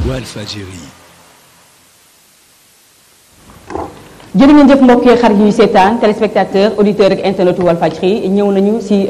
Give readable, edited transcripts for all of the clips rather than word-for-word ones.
Walfadjri. jërë ngeen jëf mbokk yi xarit yi seetaan téléspectateur auditeur ak internet Walfadjri ñëw nañu si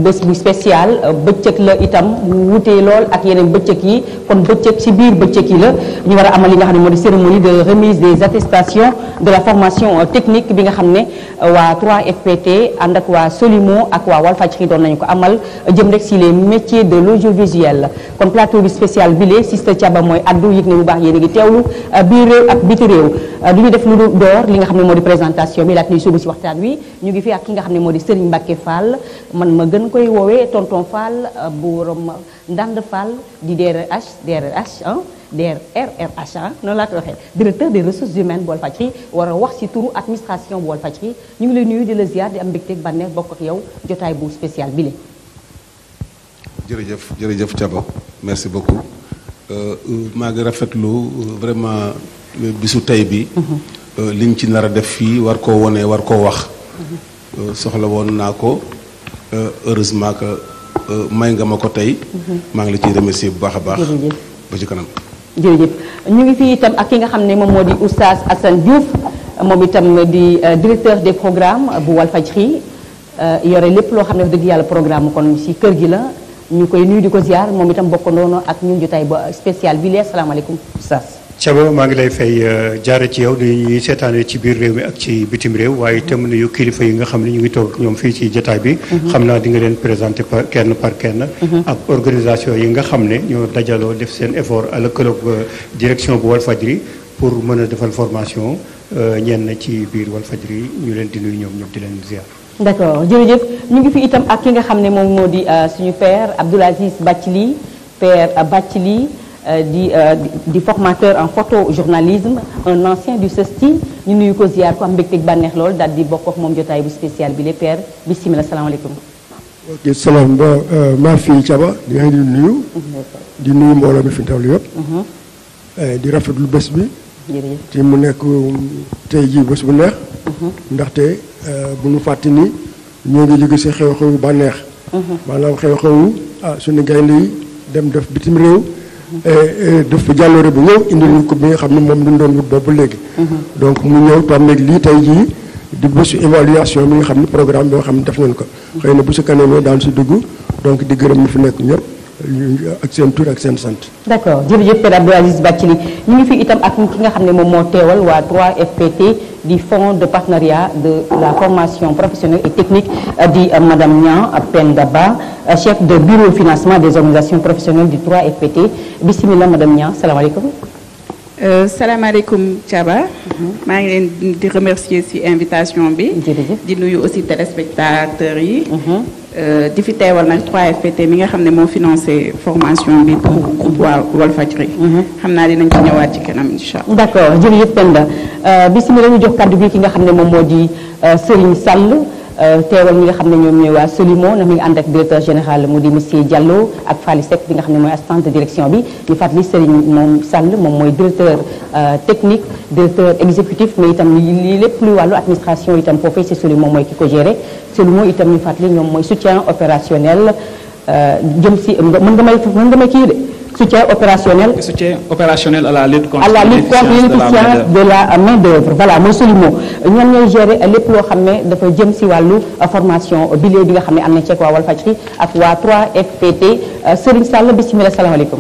bés bu spécial bëccëg la itam mu wutee lool ak yeneen bëccëg yi kon bëccëg si biir bëccëg yi la ñu war a amal li nga xam ne moo di cérémonie de remise des attestations de la formation technique bi nga xam ne waa 3FPT ànd ak waa Solimo ak waa Walfadjri doon nañu ko amal jëm rek si les métiers de l'audiovisuel kon plateau bi spécial bile Sista Thiaba mooy addu yëg ne bu baax yéen a ngi teewlu biir réew ak biti réew du ñu def lu door li nga xam ne moo di présentation bi laata ñuy suubu si waxtaan wi ñu ngi fi ak ki nga xam ne moo di Serigne Mbacke Fall man ma gën koy woowee tonton Fall borom Ndand Fall di DRH noonu laa ko waxee directeur des ressources humaines bu Walfadjri war a wax si turu administration bu Walfadjri ñu ngi lay nuyu di la ziar di am mbégte ak bànneex bokk ak yow jotaay bu spécial bi la. jërëjëf Thiaba merci beaucoup maa ngi rafetlu vraiment bisu tey bi. liñ ci nar a def fii war koo wone war koo wax soxla woon naa ko heureusement que may nga ma ko tey maa ngi la ciy remercier bu baax a baax ba ci kanam jërëjëf ñu ngi fii itam ak ki nga xam ne moom moo di Oustaz Assane Diouf moom itam di directeur des programmes bu Walfadjri yore lépp loo xam ne dëgg yàlla programme kon si kër gi la ñu koy nuyu di ko ziar moom itam bokkandoona ak ñun jotaay ba spécial bi lee asalaamaaleykum Oustaz. Thiaba maa ngi lay fay jaare ci yow di ñuy seetaane ci biir réew mi ak ci bitim réew waaye itam nuyu kilifa yi nga xam ne ñu ngi toog ñoom fii ci jotaay bi. xam naa di nga leen présenté par kenn. ak organisation yi nga xam ne ñoo dajaloo def seen effort à lëkkaloog direction bu Walfadjri pour mën a defal formation ñenn ci biir Walfadjri ñu leen di nuyu ñoom ñëpp di leen ziar. d'accord jërëjëf ñu ngi fi itam ak ki nga xam ne moom moo di suñu père Abdoul Aziz Bathily père Bathily. di formateur en photojournalisme un ancien du CESTI ñu nuyu ko ziar ko am mbégteeg bànneex lool daal di bokk ak moom jotaay bu spécial bi les pères bisimilah salaamaaleykum. ok salaam ba maa fi Thiaba di leen di nuyu mbooloo mi fi teewlu yëpp. di rafetlu bés bi. jërëjëf te mu nekk tey jii bés bu neex. ndaxte bu ñu fàtte ni ñoo ngi jóge si xew-xewu bànneex. maanaam xew-xewu suñu gaynde yi dem def bitim réew. def fa jàlloore bu ñëw indi ñu ko bi nga xam ne moom lañ doon wut boobu léegi. donc mu ñëw tombeeg lii tey jii di bésu évaluation bi nga xam ne programme bi nga xam ne def nañ ko. xëy na bu si kanamee daan si dugg donc di gërëm ñu fi nekk ñëpp ak seen tur ak seen sant. d'accord jërëjëf Père Abdoul Aziz Bathily ñu ngi fi itam ak ki nga xam ne moom moo teewal waa 3FPT di fonds de partenariat de la formation professionnelle et technique di madame Niang Penda Ba chef de bureau financement des organisations professionnelles du 3FPT bisimilah madame Niang salaamaaleykum. salaamaaleykum Thiaba. maa ngi leen di remercier ci invitation bi. di nuyu aussi téléspectateurs yi. di fi teewal nag 3FPT mi nga xam ne moo financé formation bi pour groupe Walfadjri. xam naa dinañ ci ñëwaat ci kanam incha allah. d'accord jërëjëf Penda bisimilah ñu jox kàddu gi ki nga xam ne moom moo di Serigne Sall. teewal ñi nga xam ne ñoom ñooy waa Solimo ndax mi ngi ànd ak directeur général mu di monsieur Diallo ak Fally Seck bi nga xam ne mooy assistant de direction bi ñu fàttali Serigne moom Sall moom mooy directeur technique directeur exécutif mais itam lii lépp luy wàllu administration itam foofee ci Solimo mooy ki ko géré Solimo itam ñu fàttali ñoom mooy soutien opérationnel jëm si mën nga may kii de soutien opérationnel à la lutte contre l'inefficience de la main d'œuvre voilà mooy Solimo ñoom ñooy gérer lépp loo xam ne dafa jëm si wàllu formation bile bi nga xam ne am na ceeg waa Walfadjri ak waa 3FPT Serigne Sall bisimilah salaamaaleykum.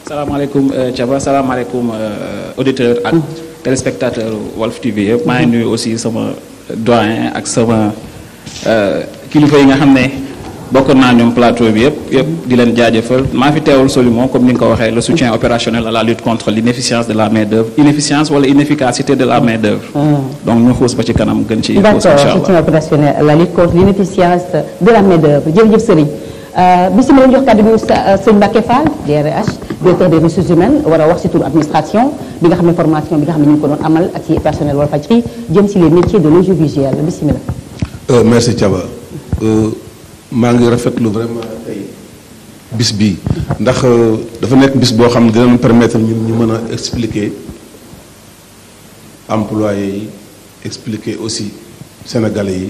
salaamaaleykum Thiaba salaamaaleykum auditeur ak téléspectateur Walf TV yëpp maa ngi nuyu aussi sama doyen ak sama kilifa yi nga xam ne bokk naa ñoom plateau bi yëpp di leen jaajëfal maa fi teewul Solimo comme ni nga ko waxee le soutien opérationnel à la lutte contre l'inefficience de la main d'œuvre inefficience wala inefficacité de la main d'œuvre donc ñu xuus ba ci kanam gën ci xuus incha allah d'accord soutien opérationnel à la lutte contre l'inefficience de la main d'œuvre jërëjëf Serigne bisimilah jox kàddu bi sëñ Mbacke Fall DRH directeur des ressources humaines war a wax ci turu administration bi nga xam ne formation bi nga xam ne ñu ngi ko doon amal ak ci personnel Walfadjri jëm ci les métiers de l'audiovisuel bisimilah. merci Thiaba. maa ngi rafetlu vraiment tey bis bi ndax dafa nekk bis boo xam ne dinañ permettre ñun ñu mën a expliquer employés yi expliquer aussi sénégalais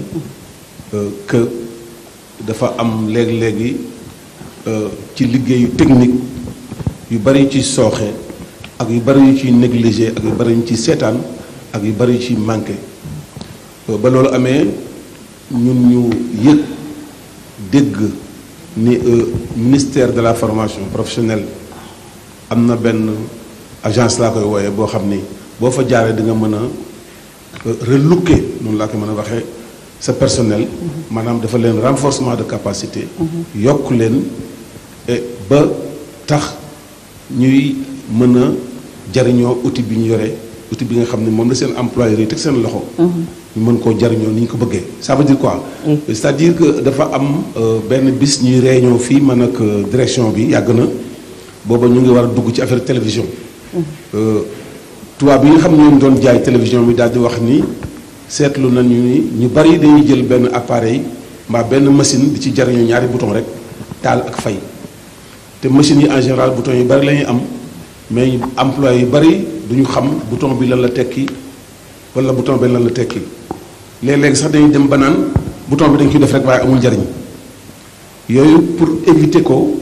yi que dafa am léegi-léegi ci liggéeyu technique yu bari ci sooxe ak yu bari yu ciy négligé ak yu bari yu ciy seetaan ak yu bari yu ciy manqué ba loolu amee ñun ñu yëg dégg ni ministère de la formation professionnelle am na benn agence laa koy wooye boo xam ni boo fa jaaree di nga mën a relooker noonu laa koy mën a waxee sa personnel maanaam dafa leen renforcement de capacité yokk leen ba tax ñuy mën a jariñoo outil bi ñu yore outil bi nga xam ne moom la seen employeur yi teg seen loxo ñu mën koo jariñoo ni ñu ko bëggee ça veut dire quoi c'est-à-dire que dafa am benn bis ñuy réunion fii man ak direction bi yàgg na booba ñu ngi war a dugg ci affaire télévision tubaab bi nga xam ne ñoom doon jaay télévision bi daal di wax ni seetlu nañu ni ñu bari dañuy jël benn appareil mbaa benn machine di ci jariñoo ñaari bouton rek taal ak fay te machines yi en général bouton yu bari la ñuy am mais employé yu bari duñu xam bouton bi lan la tekki wala bouton bi lan la tekki léeg-léeg sax dañuy dem ba naan bouton bi dañ koy def rek waaye amul njariñ yooyu pour éviter ko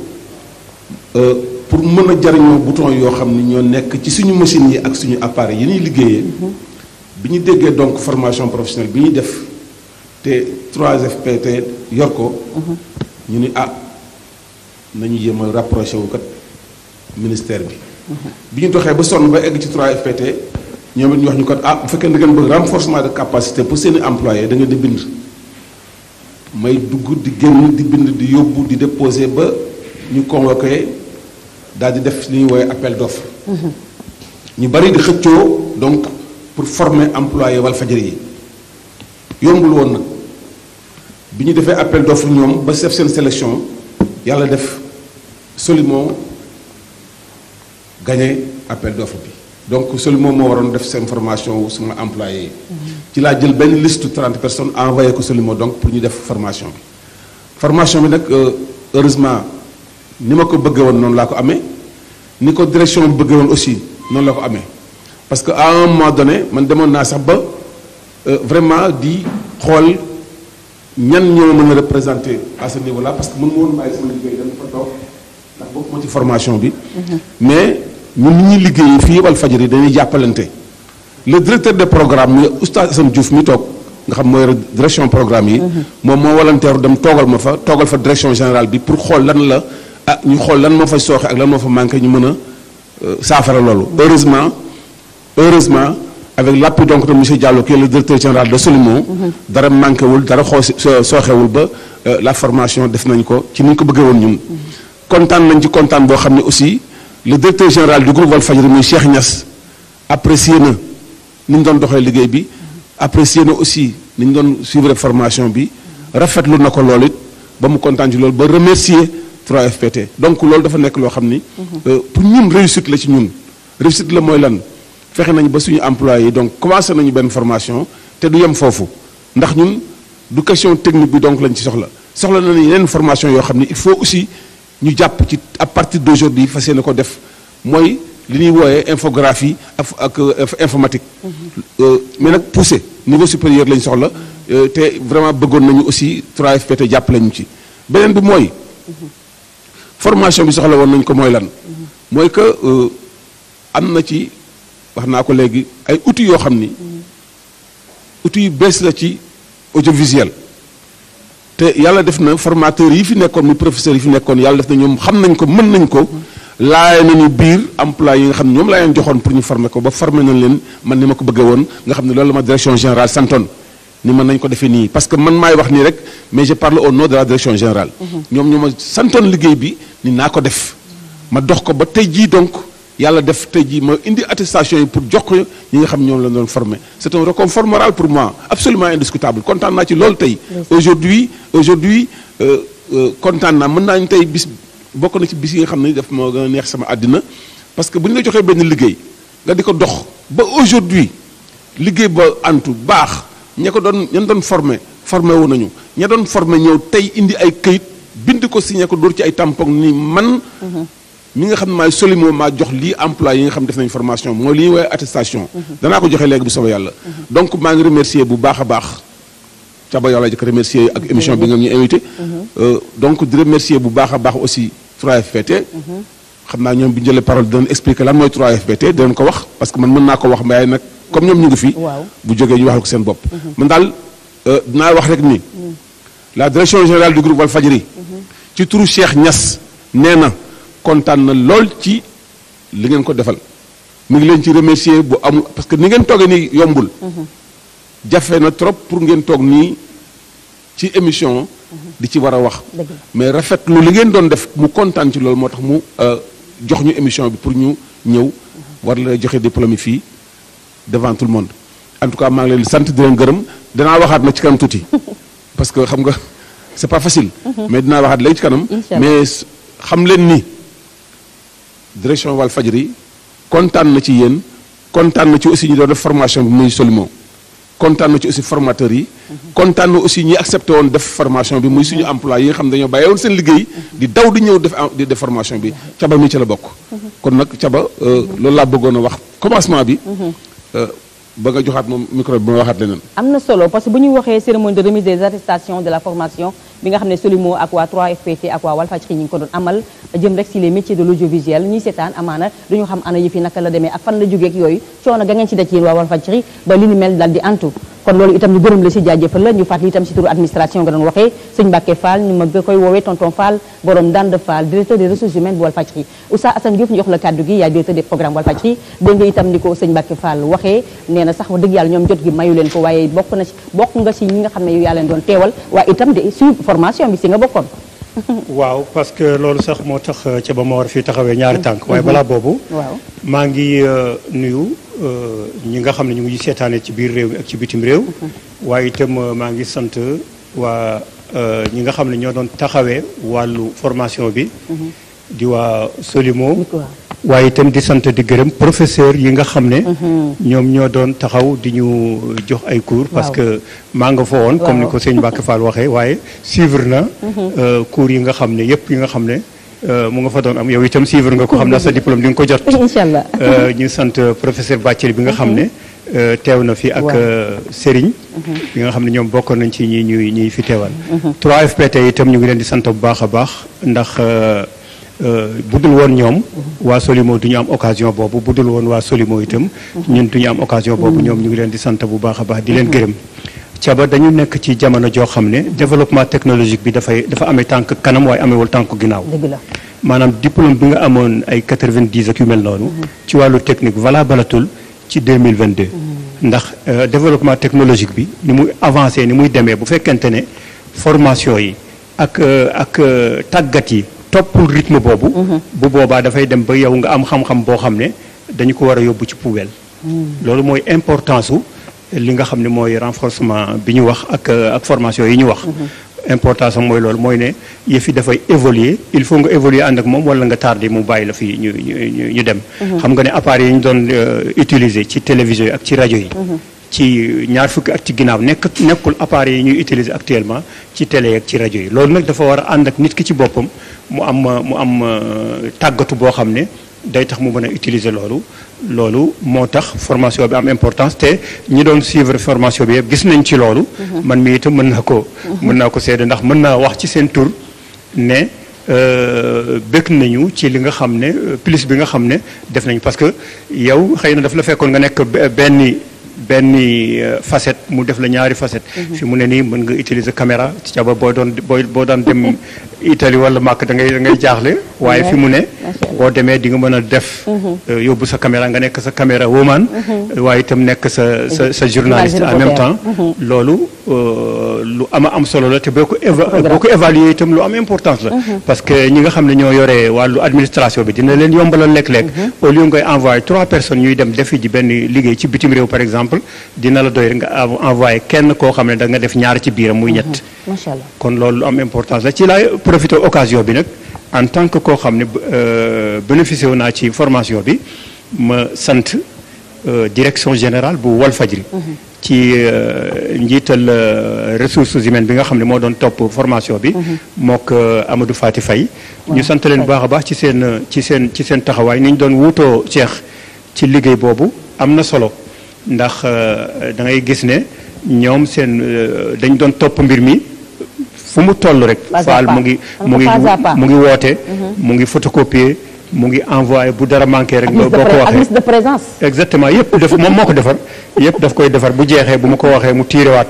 pour mën a jariñoo bouton yoo xam ni ñoo nekk ci suñu machines yi ak suñu appareil yi ñuy liggéeyee bi ñu déggee donc formation professionnelle bi ñuy def te 3FPT yor ko ñu ni nañu jéem a rapproché wu kat ministère bi ñu doxee ba sonn ba egg ci 3FPT ñoom it ñu wax ñu kat bu fekkee da ngeen bëgg renforcement de capacité pour seeni employés da ngeen di bind may dugg di génn di bind di yóbbu di déposer ba ñu convoqué daal di def li ñuy woowee appel d'offre ñu bari di xëccoo donc pour former employé Walfadjri yi yombul woon nag bi ñu defee appel d'offre ñoom ba def seen sélection yàlla def Solimo gagné appel d'offre bi donc Solimo moo waroon def seen formation wu suma employé yi ci laa jël benn liste 30 personnes envoyé ko Solimo donc pour ñu def formation bi nag heureusement ni ma ko bëggee woon noonu laa ko amee ni ko direction bi bëggee woon aussi noonu la ko amee parce que à un moment donné man demoon naa sax ba vraiment di xool ñan ñoo mën a représenter à ce niveau là parce que mën ma woon bàyyi sama liggéey dem fa toog ndax bokkuma ci formation bi mais ñun ni ñuy liggéey fii Walfadjri dañuy jàppalante le directeur de programme mi Oustaz Assane Diouf mi toog nga xam mooy direction programme yi moom moo volontaire dem toogal ma fa toogal fa direction générale bi pour xool lan la ñu xool lan moo fa sooxe ak lan moo fa manqué ñu mën a saafara loolu heureusement avec l'appui donc de monsieur Diallo qui est le directeur général de Solimo dara manqué wul dara sooxewul ba la formation def nañ ko ci ni ñu ko bëggee woon ñun kontaan nañ ci kontaan boo xam ne aussi le directeur général du groupe Walfadjri muy Cheikh Niass apprécié na ni ñu doon doxee liggéey bi apprécié na aussi ni ñu doon suivre formation bi rafetlu na ko loolu it ba mu kontaan ci loolu ba remercier 3FPT donc loolu dafa nekk loo xam ni pour ñun réussite la ci ñun réussite la mooy lan fexe nañu ba suñu employé yi donc commencé nañu benn formation te du yem foofu ndax ñun du question technique bi donc lañ ci soxla nañu yeneen formation yoo xam ni il faut aussi ñu jàpp ci à partir d'aujourd'hui fas yéene ko def mooy li ñuy wooyee infographie ak informatique mais nag poussé niveau supérieur lañ soxla te vraiment bëggoon nañu aussi 3FPT jàppale ñu ci beneen bi mooy formation bi soxla woon nañ ko mooy lan mooy que am na ci wax naa ko léegi ay outils yoo xam ni outils yu bees la ci audiovisuel te yàlla def na formateurs yi fi nekkoon muy professeurs yi fi nekkoon yàlla def na ñoom xam nañ ko mën nañ ko laay nañu biir emploi yi nga xam ne ñoom laa leen joxoon pour ñu former ko ba former nañ leen man ni ma ko bëggee woon nga xam ne loolu la ma direction générale santoon ni mën nañ ko defee nii parce que man maay wax nii rek mais je parle au nom de la direction générale ñoom ñoo ma santoon liggéey bi ni naa ko def ma dox ko ba tey jii donc yàlla def tey jii ma indi attestation yi pour jox ko ñi nga xam ñoom la doon formé c'est un réconfort moral pour moi absolument indiscutable kontaan naa ci loolu tey aujourd'hui kontaan naa mën naa ñu tey bis bokk na ci bis yi nga xam ne daf ma gën a neex sama àddina parce que bu ñu la joxee benn liggéey nga di ko dox ba aujourd'hui liggéey ba antu baax ña doon formé wu nañu ña doon formé ñëw tey indi ay këyit bind ko signé ko dóor ci ay tampon ni man mi nga xam ne maay Solimo maa jox lii emploi yi nga xam def nañ formation mooy li ñuy woowee attestation danaa ko joxe léegi bu soobee yàlla donc maa ngi remercier bu baax a baax Thiaba yow laa jëkk remercier ak émission bi nga ñu invité donc di remercier bu baax a baax aussi 3FPT xam naa ñoom bi ñu jëlee parole dinañ expliquer lan mooy 3FPT dinañ ko wax parce que man mën naa ko wax mais nag comme ñoom ñu ngi fi. bu jógee ñu waxal ko seen bopp. man daal dinaa wax rek ni la direction générale du groupe Walfadjri ci turu Cheikh Niass nee na kontaan na lool ci li ngeen ko defal mu ngi leen ci remercier bu amul parce que ni ngeen toogee nii yombul. jafe na trop pour ngeen toog nii ci émission. di ci war a wax. mais rafetlu li ngeen doon def mu kontaan ci loolu moo tax mu jox ñu émission bi pour ñu ñëw war la joxe diplôme yi fii devant tout le monde en tout cas maa ngi leen di sant di leen gërëm danaa waxaat na ci kanam tuuti parce que xam nga c'est pas facile. mais dinaa waxaat léegi ci kanam. mais xam leen ni direction Walfadjri kontaan na ci yéen kontaan na ci aussi ñu doon def formation bi muy Solimo kontaan na ci aussi formateurs yi. kontaan na aussi ñi accepté woon def formation bi muy suñu employé yi nga xam dañoo bàyyi woon seen liggéey. di daw di ñëw def formation bi. Caba mi ci la bokk. kon nag Caba loolu laa bëggoon a wax commencement bi. ba nga joxaat moom micro bi ma waxaat leneen. am na solo parce que bu ñu waxee cérémonie de remise des attestations de la formation bi nga xam ne Solimo ak waa 3FPT ak waa Walfadjri ñu ngi ko doon amal jëm rek si les métiers de l'audiovisuel ñuy seetaan amaana duñu xam ana yëf yi naka la demee ak fan la jógee ak yooyu coono ga ngeen ci daj yéen waa Walfadjri ba li ni mel daal di antu kon loolu itam ñu gërëm la si jaajëfal la ñu fàttali itam si turu administration nga doon waxee sëñ Mbacke Fall ñu ma koy woowee tonton Fall borom Ndande Fall directeur des ressources humaines bu Walfadjri Oustaz Assane Diouf ñu jox la kàddu gi yaay directeur des programmes Walfadjri dégg nga itam ni ko sëñ Mbacke Fall waxee nee na sax wax dëgg yàlla ñoom jot gi mayu leen ko waaye bokk nga si ñi nga xam ne yu yaa leen doon teewal waaye itam de suivre formation bi si nga bokkoon. waaw parce que loolu sax moo tax ca ba ma war fii taxawee ñaari tànk waaye balaa boobu. waaw maa ngi nuyu ñi nga xam ne ñu ngi seetaane ci biir réew mi ak ci bitim réew. waaye itam maa ngi sant waa ñi nga xam ne ñoo doon taxawee wàllu formation bi. di waa Solimo. waaye itam di sant di gërëm professeur yi nga xam ne. ñoom ñoo doon taxaw di ñu jox ay cours. parce que maa nga fa woon. comme ni ko sëñ Mbacke Fall waxee waaye suivre na. cours yi nga xam ne yëpp yi nga xam ne mu nga fa doon am yow itam suivre nga ko xam na sa diplôme di nga ko jot. inchaallah ñu sant professeur Bathily bi nga xam ne. teew na fi ak Serigne. bi nga xam ne ñoom bokkoon nañ ci ñuy fi teewal. 3FPT itam ñu ngi leen di sant bu baax a baax ndax. budul woon ñoom waa Solimo du ñu am occasion boobu budul woon waa Solimo itam ñun du ñu am occasion boobu ñoom ñu ngi leen di sant bu baax a baax di leen gërëm Caba dañu nekk ci jamono joo xam ne développement technologique bi dafa amee tànk kanam waaye amewul tànk ginnaaw maanaam diplôme bi nga amoon ay 90 ak yu mel noonu ci wàllu technique valabalatul ci 2022 ndax développement technologique bi ni muy avancé ni muy demee bu fekkente ne formation yi ak tàggat yi toppul rythme boobu bu boobaa dafay dem ba yow nga am xam-xam boo xam ne dañu ko war a yóbbu ci poubelle loolu mooy importance su li nga xam ne mooy renforcement bi ñu wax ak formation yi ñu wax importance am mooy loolu mooy ne yëf yi dafay évoluer il faut nga évoluer ànd ak moom wala nga tardé mu bàyyi la fii ñu dem xam nga ne appareils yi ñu doon utiliser ci télévision yi ak ci rajo yi ci ñaar fukki at ci ginnaaw nekkul appareils yi ñuy utiliser actuellement ci télé yi ak ci rajo yi loolu nag dafa war a ànd ak nit ki ci boppam mu am tàggatu boo xam ne day tax mu mën a utiliser loolu moo tax formation bi am importance te ñi doon suivre formation bi yëpp gis nañ ci loolu man mi itam mën naa ko seede ndax mën naa wax ci seen tur ne bëgg nañu ci li nga xam ne plus bi nga xam ne def nañ parce que yow xëy na daf la fekkoon nga nekk benn facette mu def la ñaari facette fi mu ne nii mën nga utiliser caméra ci Caba boo daan dem Italie wala Màkk da ngay jaaxle waaye fi mu ne boo demee di nga mën a def yóbbu sa caméra nga nekk sa caméra woman waaye itam nekk sa journaliste en même temps loolu lu am solo la te boo ko évaluer itam lu am importance la parce que ñi nga xam ne ñoo yore wàllu administration bi dina leen yombalal lekk-lekk au lieu ngay envoyé 3 personnes ñuy dem defi ji benn liggéey ci bitim réew par exemple dina la doy nga envoyé kenn koo xam ne da nga def ñaar ci biiram muy ñett macha allah kon loolu lu am importance la ci laay profité occasion bi nag en tant que koo xam ne bénéficié wu naa ci formation bi ma sant direction générale bu Walfadjri ci njiital ressources humaines bi nga xam ne moo doon topp formation bi mook Amadou Fati Faye ñu sant leen bu baax a baax ci seen taxawaay ni ñu doon wuutoo Cheikh ci liggéey boobu am na solo ndax da ngay gis ne ñoom dañ doon topp mbir mi fu mu toll rek faal mu ngi woote mu ngi photocopier mu ngi envoyé bu dara manqué rek. boo ko waxee ak liste de présence. exactement yëpp def moom moo ko defar yëpp daf koy defar bu jeexee bu ma ko waxee mu tiirewaat.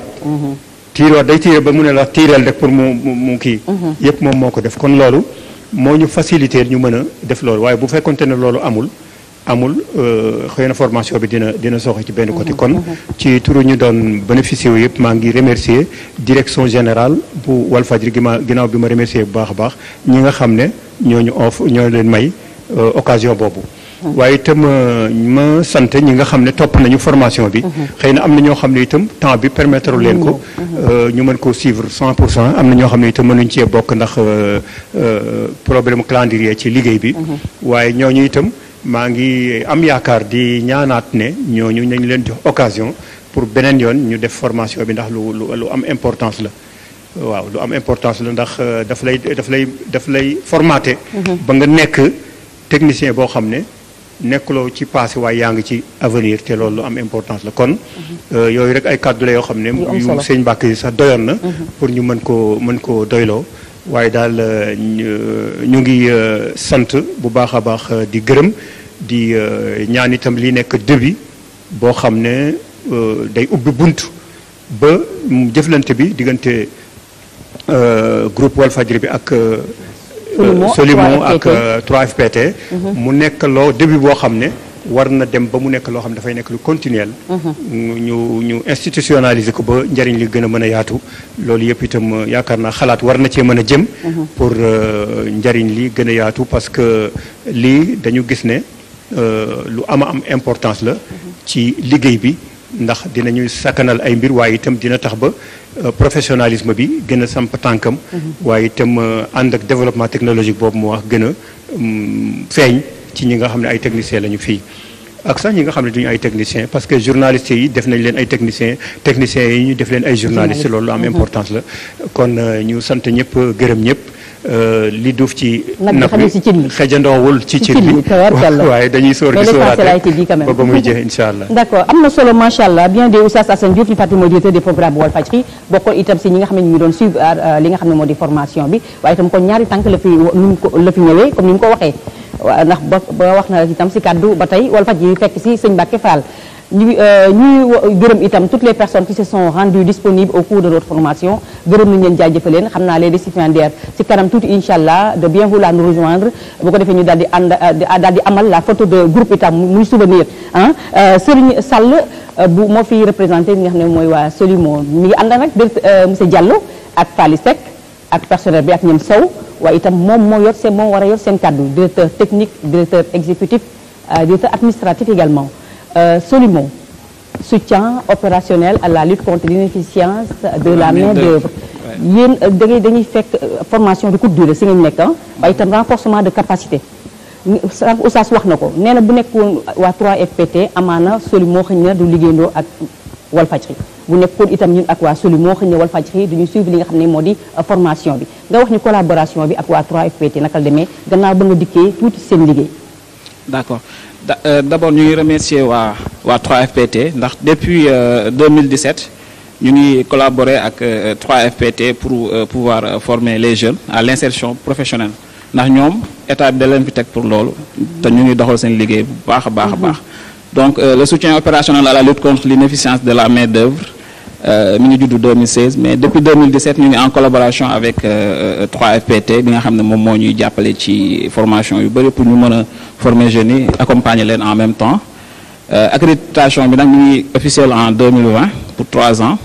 tiirewaat day tiire ba mu ne la tiireel rek pour mu kii. yëpp moom moo ko def kon loolu moo ñu faciliter ñu mën a def loolu waaye bu fekkonte ne loolu amul xëy na formation bi dina sooxe ci benn côté kon ci turu ñu doon bénéficier wu yëpp maa ngi remercier direction générale bu Walfadjri ginnaaw bi ma remercier bu baax a baax ñi nga xam ne ñoo leen may occasion boobu waaye itam ma sant ñi nga xam ne topp nañu formation bi xëy na am na ñoo xam ne itam temps bi permettre leen ko ñu mën ko suivre 100% am na ñoo xam ne itam mënuñ cee bokk ndax problème calendrier ci liggéey bi waaye ñooñu itam maa ngi am yaakaar di ñaanaat ne ñooñu nañ leen jox occasion pour beneen yoon ñu def formation bi ndax lu am importance la waaw lu am importance la ndax daf lay formaté ba nga nekk technicien boo xam ne nekkuloo ci passé waaye yaa ngi ci avenir te loolu lu am importance la kon yooyu rek ay kàddu la yoo xam ne yu sëñ Mbàkke yi sax doyoon na pour ñu mën koo doyloo waaye daal ñu ngi sant bu baax a baax di gërëm di ñaan itam li nekk début boo xam ne day ubbi bunt ba jëflante bi diggante groupe Walfadjri bi ak Solimo ak 3FPT mu nekk loo début boo xam ne war na dem ba mu nekk loo xam ne dafay nekk lu continuel ñu institutionnaliser ko ba njariñ li gën a mën a yaatu loolu yëpp itam yaakaar naa xalaat war na cee mën a jëm pour njariñ li gën a yaatu parce que lii dañu gis ne lu ama am importance la ci liggéey bi ndax dinañuy sakkanal ay mbir waaye itam dina tax ba professionnalisme bi gën a samp tànkam waaye itam ànd ak développement technologique boobu mu wax gën a feeñ ci ñi nga xam ne ay techniciens lañu fii ak sax ñi nga xam ne duñu ay techniciens parce que journalistes yi def nañ leen ay techniciens yi ñu def leen ay journalistes loolu am importance la kon ñu sant ñëpp gërëm ñëpp li duuf ci nag bi xejandoowul ci cin bi waaye dañuy sóor di sóoraate ba muy jeex incha allah d'accord am na solo macha allah bien de Oustaz Assane Diouf ñu fàttali mooy directeur des programmes Walfadjri bokkoon itam si ñi nga xam ne ñu ngi doon suivre li nga xam ne moo di formation bi waaye itam kon ñaari tànk la fi ñëwee comme ni mu ko waxee ndax ba wax na itam si kàddu ba tey Walfadjri fekk si sëñ Mbacke Fall ñuy gërëm itam toutes les personnes qui se sont rendues disponibles au cours de notre formation gërëm nañu leen jaajëfal leen xam naa les récipiendaires si kanam tuuti incha allah de bien vouloir nous rejoindre bu ko defee ñu daal di amal la photo de groupe itam muy souvenir Serigne Sall bu moo fi représenté ñi nga xam ne mooy waa Solimo mi ngi ànd nag monsieur Diallo ak Fally Seck ak personnel bi ak ñoom Sow waaye itam moom war a yor seen kàddu directeur technique directeur exécutif directeur administratif également Solimo soutien opérationnel à la lutte contre l'inefficience de la main-d'œuvre yéen dañuy fekk formation de courte durée si ngeen nekk waaye itam renforcement de capacité Oustaz wax na ko nee na bu nekkoon waa 3FPT amaana Solimo xëy na du liggéeyandoo ak Walfadjri bu nekkoon itam ñun ak waa Solimo xëy na Walfadjri duñu suivre li nga xam ne moo di formation bi nga wax ni collaboration bi ak waa 3FPT naka la demee gannaaw ba nga dikkee tuuti seen liggéey. D'accord d'abord ñu ngi remercier waa 3FPT ndax depuis 2017 ñu ngi collaborer ak 3FPT pour pouvoir former les jeunes à l'insertion professionnelle ndax ñoom état bi da leen fi teg pour loolu te ñu ngi doxal seen liggéey bu baax a baax a baax donc le soutien opérationnel à la lutte contre l'inefficience de la main-d'œuvre mi ngi judd 2016 mais depuis 2017 ñu ngi en collaboration avec 3FPT bi nga xam ne moom moo ñuy jàppale ci formation yu bëri pour ñu mën a former jeunes yi accompagner leen en même temps accréditation bi nag ñu ngi officielle en 2020 pour 3 ans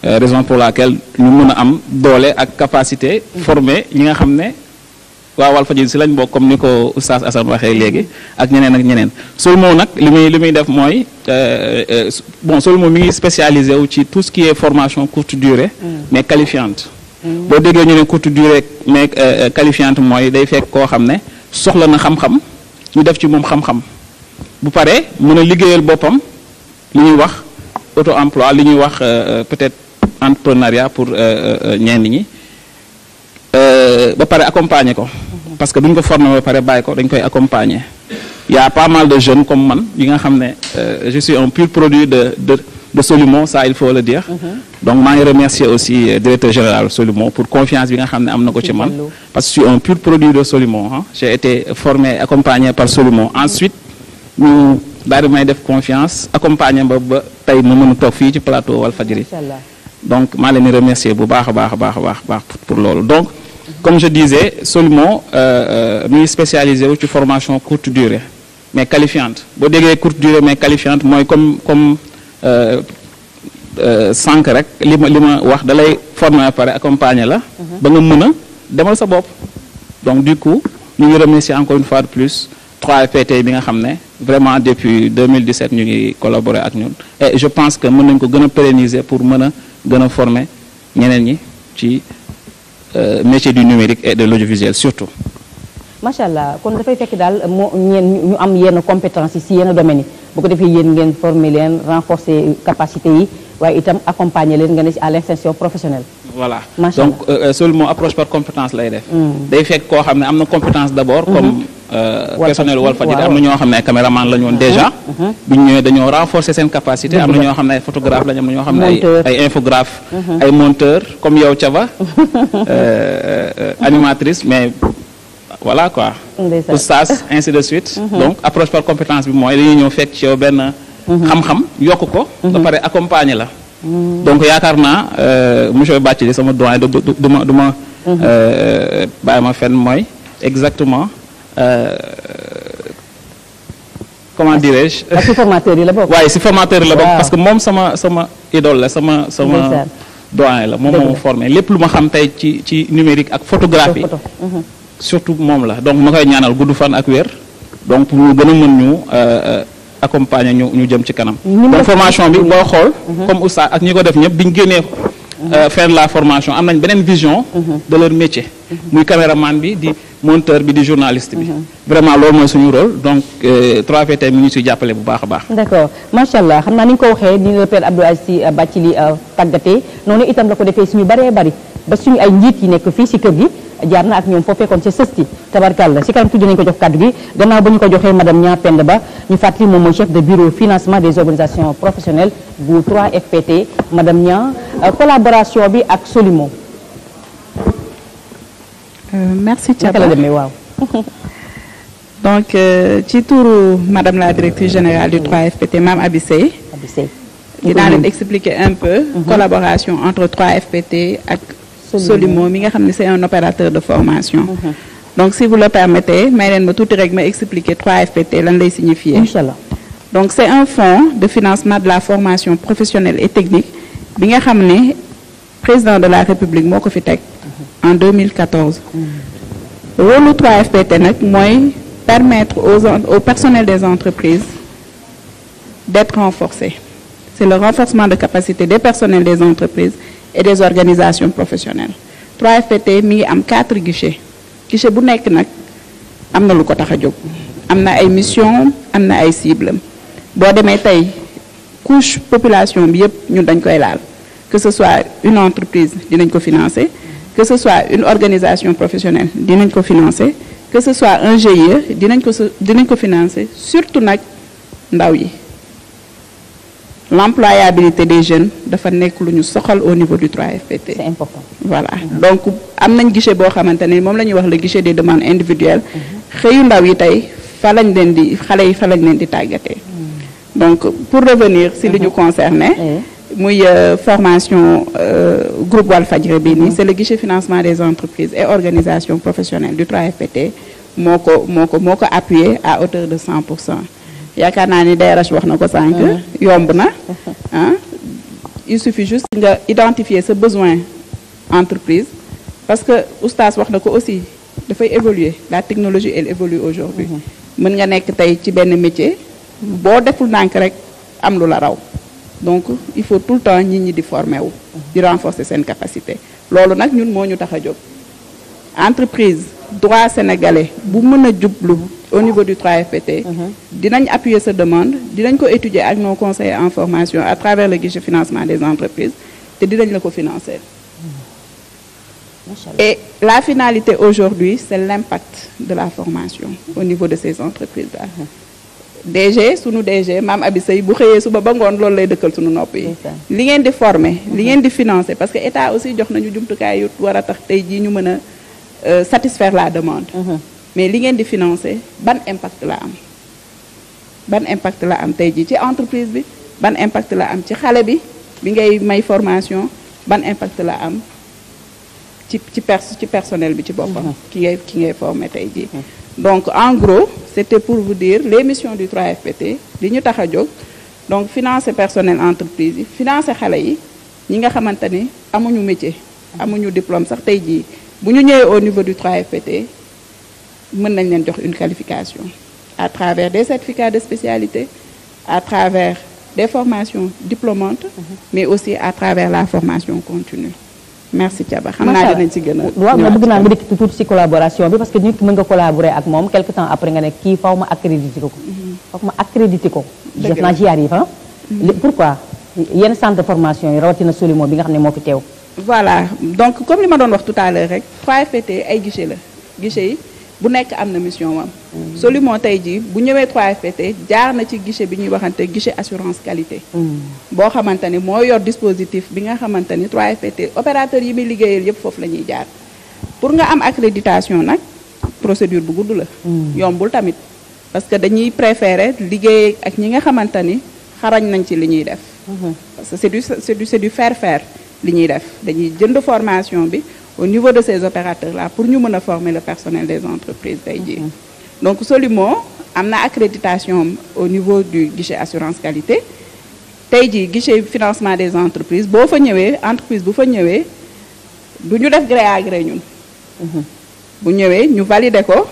raison pour laquelle ñu mën a am doole ak capacité former ñi nga xam ne waaw Walfadjri si lañ bokk comme ni ko Oustaz Assane waxee léegi ak ñeneen Solimo nag li muy def mooy Solimo mi ngi spécialisé wu ci tout ce qui est formation courte durée mais qualifiante boo déggee ñu ne courte durée mais qualifiante mooy day fekk koo xam ne soxla na xam-xam ñu def ci moom xam-xam bu paree mën a liggéeyal boppam li ñuy wax auto emploi li ñuy wax peut-être entrepreneuriat pour ñenn ñi ba pare accompagner ko parce que duñ ko former ba pare bàyyi ko dañ koy accompagner. Il y a pas mal de jeunes comme man yi nga xam ne je suis un pur produit de de Solumo, ça il faut le dire. Donc je remercie aussi le directeur général Solumo pour confiance bi nga xam ne am na ko ci man, parce que je suis un pur produit de Solumo. J'ai été formé, accompagné par Solumo. Ensuite ñu daal di may def confiance accompagné ba tey ma mën a toog fii ci plateau Walfadjri. Donc maa leen di remercier bu baax a baax pour loolu. Donc comme je disais, Solumo mi ngi spécialisé wu ci formation courte durée mais qualifiante. Boo déggee courte durée mais qualifiante mooy comme sànq rek li ma wax da lay former ba pare accompagner la. ba nga mën a demal sa bopp. Donc du coup ñu ngi remercier encore une fois de plus 3FPT bi nga xam ne vraiment depuis 2017 ñu ngi collaborer ak ñun et je pense que mën nañ ko gën a pérenniser pour mën a gën a former ñeneen ñi ci métier du numérique et de l'audiovisuel surtout. macha allah kon dafay fekk daal moo ñu am yenn compétences yi si yenn domaines yi bu ko defee yéen ngeen former leen renforcer capacité yi waaye itam accompagner leen nga ne si à l'insertion professionnelle. Voilà macha donc seulement approche par compétence lay def. day fekk koo xam ne am na compétence d'abord. comme personnel Walfadjri am na ñoo xam ne ay caméraman la ñu woon déjà. bu ñu ñëwee dañoo renforcer seen capacité. am na ñoo xam ne ay photographe la ñu am na ñoo xam ne ay infographe. ay monteur comme yow Thiaba. animatrice mais. Voilà quoi. Oustaz ainsi de suite. Donc approche par compétence bi mooy dañuy ñëw fekk ci yow benn xam-xam yokk ko. ba pare accompagner la. donc yaakaar naa monsieur Bathily sama doyen du ma bàyyi ma fenn mooy exactement comment dirais-je. si formateur yi la bokk. waaye si formateur yi la bokk parce que moom sama idole la sama doyen la moom moo formé lépp lu ma xam tey ci numérique ak photographie. surtout moom la donc ma koy ñaanal gudd fan ak wér donc pour ñu gën a mën ñu accompagner ñu jëm ci kanam. donc formation bi boo xool. comme oustaz ak ñi ko def ñëpp bi ñu génnee faire la formation am nañ beneen vision. de leur métier. muy caméraman bi di monteur bi di journaliste bi. vraiment loolu mooy suñu rôle donc 3FPT mi ngi siy jàppale bu baax a baax. d'accord macha allah xam naa ni nga ko waxee ni le père Abdou Aziz Bathily tàggatee noonu itam la ko defee suñu baree bari ba suñu ay njiit yi nekk fii si kër gi. jaar na ak ñoom foo fekkoon ci sësti tabarkàlla si kanam tuuti nañu ko jox kàddu gi gannaaw ba ñu ko joxee madame Nia Penda Ba ñu fàttali moom mooy chef de bureau financement des organisations professionnelles bu 3FPT madame Nia collaboration bi ak Solumo. merci Thiaba naka la demee waaw. donc ci turu madame la directrice générale du 3FPT Mame Abi Seye. dinaa leen expliquer un peu. collaboration entre 3FPT ak. Solumo mi nga xam ne c'est un opérateur de formation. donc si vous le permettez may leen ma tuuti rek ma expliquer 3FPT lan lay signifier. Inch'Allah. donc c'est un fonds de financement de la formation professionnelle et technique bi nga xam ne président de la République moo ko fi teg en 2014. rôle 3FPT nag mooy permettre au personnel des entreprises d'être renforcé. c'est le renforcement de capacité des personnels des entreprises et des organisations professionnelles. 3FPT mi ngi am 4 guichets guichet bu nekk nag am na lu ko tax a jóg am na ay mission am na ay cible boo demee tey couche population bi yëpp ñun dañ koy laal que ce soit une entreprise dinañ ko financer que ce soit une organisation professionnelle dinañ ko financer que ce soit un GIE dinañ ko financer surtout nag ndaw yi. l'employabilité des jeunes dafa nekk lu ñu soxal au niveau du 3FPT. c'est important. voilà donc am nañ guichet boo xamante ne moom la ñuy wax le guichet des demandes individuelles. xëyu ndaw yi tey fa lañ leen di xale yi fa lañ leen di tàggatee. donc pour revenir si li ñu concerné. muy formation groupe Walfadjri bi nii c'est le guichet financement des entreprises et organisations professionnelles du 3FPT moo ko appuyé à hauteur de 100%. yaakaar naa ni DRH wax na ko sànq. yomb na il suffit juste nga identifier sa besoin entreprise parce que oustaz wax na ko aussi dafay évoluer la technologie elle évolue aujourd'hui mën nga nekk tey ci benn métier boo deful ndànk rek am lu la raw donc il faut tout le temps nit ñi di former wu di renforcer seen capacité loolu nag ñun moo ñu tax a jóg entreprise droit sénégalais bu mën a jublu au niveau du 3FPT dinañ appuyer sa demande dinañ ko étudier ak nos conseillers en formation à travers le guichet financement des entreprises te dinañ la ko financer. Et la finalité aujourd'hui c'est l'impact de la formation au niveau de ces entreprises là. DG sunu DG maam Abi Sey bu xëyee suba ba ngoon loolu lay dëkkal sunu nopp yi. li ngeen di former li ngeen di financer parce que état aussi jox nañu jumtukaay yu war a tax tey jii ñu mën a satisfaire la demande. mais li ngeen di financer ban impact la am. ban impact la am tey jii ci entreprise bi ban impact la am ci xale bi ngay may formation ban impact la am ci personnel bi ci boppam. ki ngay former tey jii. donc en gros c'était pour vous dire les missions du 3FPT li ñu tax a jóg donc financer personnel entreprise yi financer xale yi ñi nga xamante ni amuñu métier amuñu diplôme sax tey jii bu ñu ñëwee au niveau du 3FPT mën nañ leen jox une qualification à travers des certificats de spécialité à travers des formations diplômantes mais aussi à travers la formation continue. merci Thiaba xam naa dinañ ci gën a. waaw ma bëgg naa nga dikk tuuti ci collaboration bi parce que nit ki mën nga collaborer ak moom quelque temps après nga ne kii faw ma accrédité ko. faw ma accrédité ko. def naa j'y arrive ah. pourquoi yenn centre de formation yi rawatina Solimo bi nga xam ne moo fi teew. voilà donc comme li ma doon wax tout à l'heure rek 3FPT ay guichet la guichet yi bu nekk am na mission am. Solimo tey jii bu ñëwee 3FPT jaar na ci guichet bi ñuy waxante guichet assurance qualité. boo xamante ni moo yor dispositif bi nga xamante ni 3FPT opérateur yi muy liggéeyal yëpp foofu la ñuy jaar pour nga am accréditation nag procédure bu gudd la. yombul tamit parce que dañuy préférer liggéey ak ñi nga xamante ni xarañ nañ ci li ñuy def. parce que c'est du faire li ñuy def dañuy jënd formation bi. au niveau de ces opérateurs-là pour ñu mën a former le personnel des entreprises tey jii. donc Solimo am na accréditation au niveau du guichet assurance qualité tey jii guichet financement des entreprises boo fa ñëwee entreprise bu fa ñëwee du ñu def gré à gré ñun. bu ñëwee ñu valider ko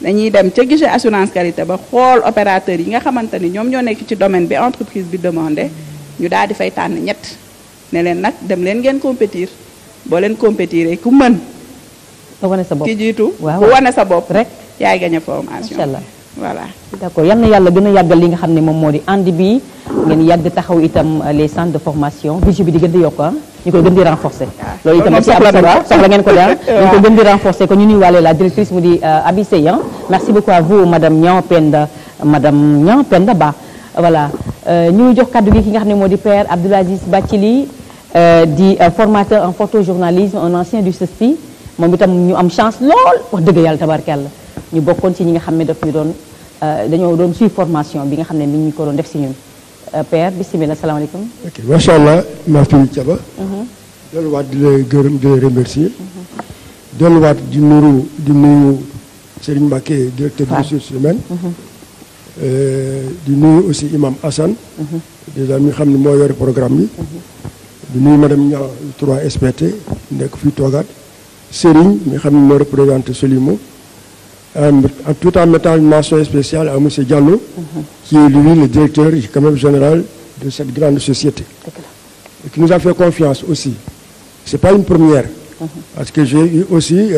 dañuy dem ca guichet assurance qualité ba xool opérateurs yi nga xamante ni ñoom ñoo nekk ci domaine bi entreprise bi demandé ñu daal di fay tànn ñett ne leen nag dem leen ngeen compétir. boo leen compétir ku mën. nga wane sa bopp ki jiitu. waaw bu wane sa bopp rek yaay gagné formation. macha allah voilà. d'accord yal na yàlla gën a yàggal li nga xam ne moom moo di ànd bi ngeen yàgg taxaw itam les centres de formation budget bi di gën di yokk ñu koy gën di renforcer. loolu itam aussi soxla ngeen ko daal ñu koy gën di renforcer ko ñu nuyuwaale la directrice mu di Abi Sey. merci beaucoup à vous madame Niang Penda Ba voilà ñu jox kaddu gi ki nga xam ne moo di père Abdoulaziz Bathily di formateur en photojournalisme un ancien du CESTI moom itam ñu am chance lool wax dëgg yàlla tabarkàlla ñu bokkoon ci ñi nga xam ne daf ñu doon dañoo doon suivre formation bi nga xam ne mi ngi ko doon def si ñun père bisimilah salaamaaleykum. ok macha allah maa fi Thiaba. delluwaat di la gërëm di la remercier. delluwaat di nuyu Serigne Mbacké directeur des ressources humaines. di nuyu aussi imam Assane. déjà mi xam ne moo yore programme bi. di nuyu madame Niang 3SPT nekk fii toogaat Serigne mi xam ne moo représenté Solimo tout en mettant une mention spéciale à monsieur Diallo qui est lui le directeur quand même général de cette grande société et qui nous a fait confiance aussi c'est pas une première parce que j'ai eu aussi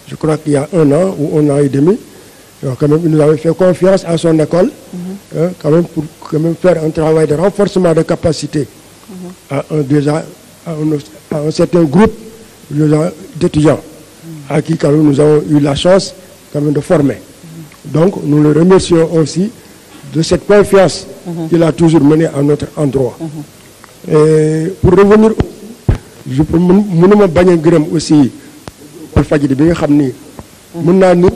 je crois qu'il y a 1 an ou 1 an et demi quand même il nous avait fait confiance à son école quand même pour quand même faire un travail de renforcement de capacité à un certain groupe d'étudiants à qui quand même nous avons eu la chance quand même de former. Donc nous le remercions aussi de cette confiance qu'il a toujours menée à notre endroit. Et pour revenir je peux mënuma bañ a gërëm aussi Walfadjri bi nga xam ni mën naa ni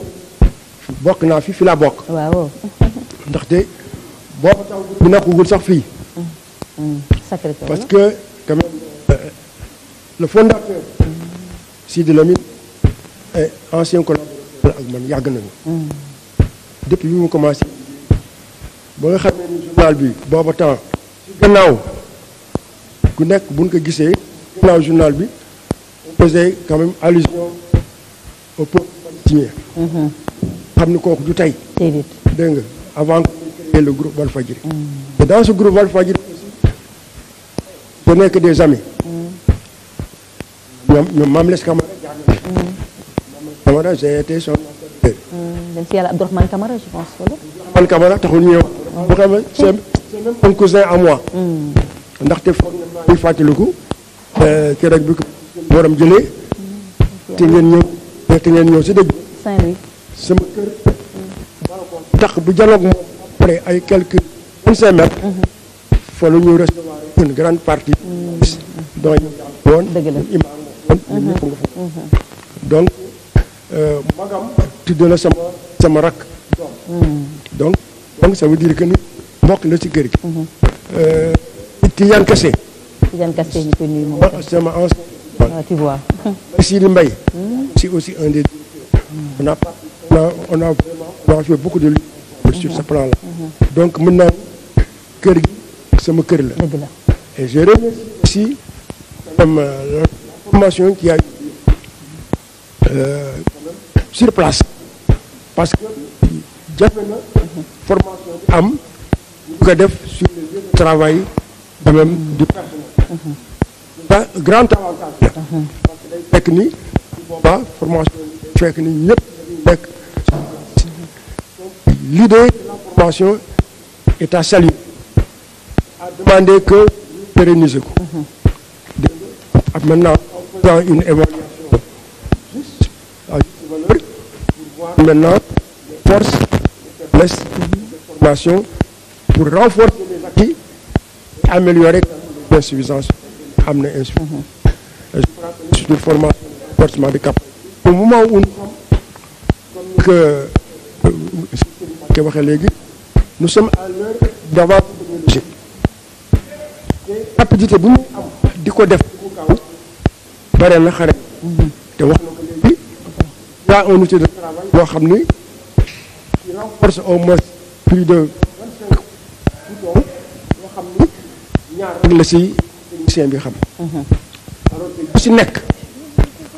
bokk naa fi la bokk. waaw. ndaxte boobu taw bi nekkagul sax fii. Parce que quand même le fondateur Sidi Lamine est ancien collaborateur ak man yàgg nañu depuis bi mu commencé ba nga xam ne journal bi booba temps gannaaw ku nekk buñ ko gisee gannaaw journal bi on faisait quand même allusion au peuple palestinien xam ni kooku du tey dégg nga avant que ñu créer le groupe Walfadjri et dans ce groupe Walfadjri ce n'est que des amis. ñoom Mame Less Camara jaar na. Camara j'ai été son ambassadeur. dem si yàlla Abdourahmane Camara je pense wala. Abdourahmane Camara taxul ñëw. boo xam ne c'est même un cousin à moi. ndaxte foog na maa ngi fàttaliku. keroog bi ko borom jëlee. te ngeen ñëw si dëj. Saint-Louis. sama kër. tax bu janoog moom après ay quelques 25 mètres fa la ñu recevoir une grande partie donc ñu woon imam woon ñëpp nga fa donc magam tudd na sama rakk donc ça veut dire que ni mbokk la ci kër gi Tidiane Kassé ñu koy nuyu moom sama ancien tu vois Sidi Mbaye c'est aussi un des on a fait beaucoup de lutte sur ce plan là donc maintenant kër gi sama kër la et je remercie aussi même la formation qui a sur place parce que jafe na formation bi am bu ko def sur les lieux de travail quand même du personnel ba grand avantage la parce que day fekk ni boobaa formation bi fekk ni ñëpp nekk l'idée de la formation est à saluer à demander que ñu pérenniser ko maintenant en faisant une évaluation juste à juste valeur pour voir maintenant les forces les faiblesses de formation pour renforcer les acquis et améliorer les insuffisances am na insuffisance je crois que c'est une formation de renforcement de capacité au moment où nous sommes comme que ko waxee léegi nous sommes à l'heure d'avance technologique te rapidité bu ñu am di ko def bu kaw bare na xare te wax na ko léegi y a un outil de travail boo xam ni qui renforce au moins plus de 25 boutons yoo xam ni ñaar rek la si technicien bi xam alors que bu si nekk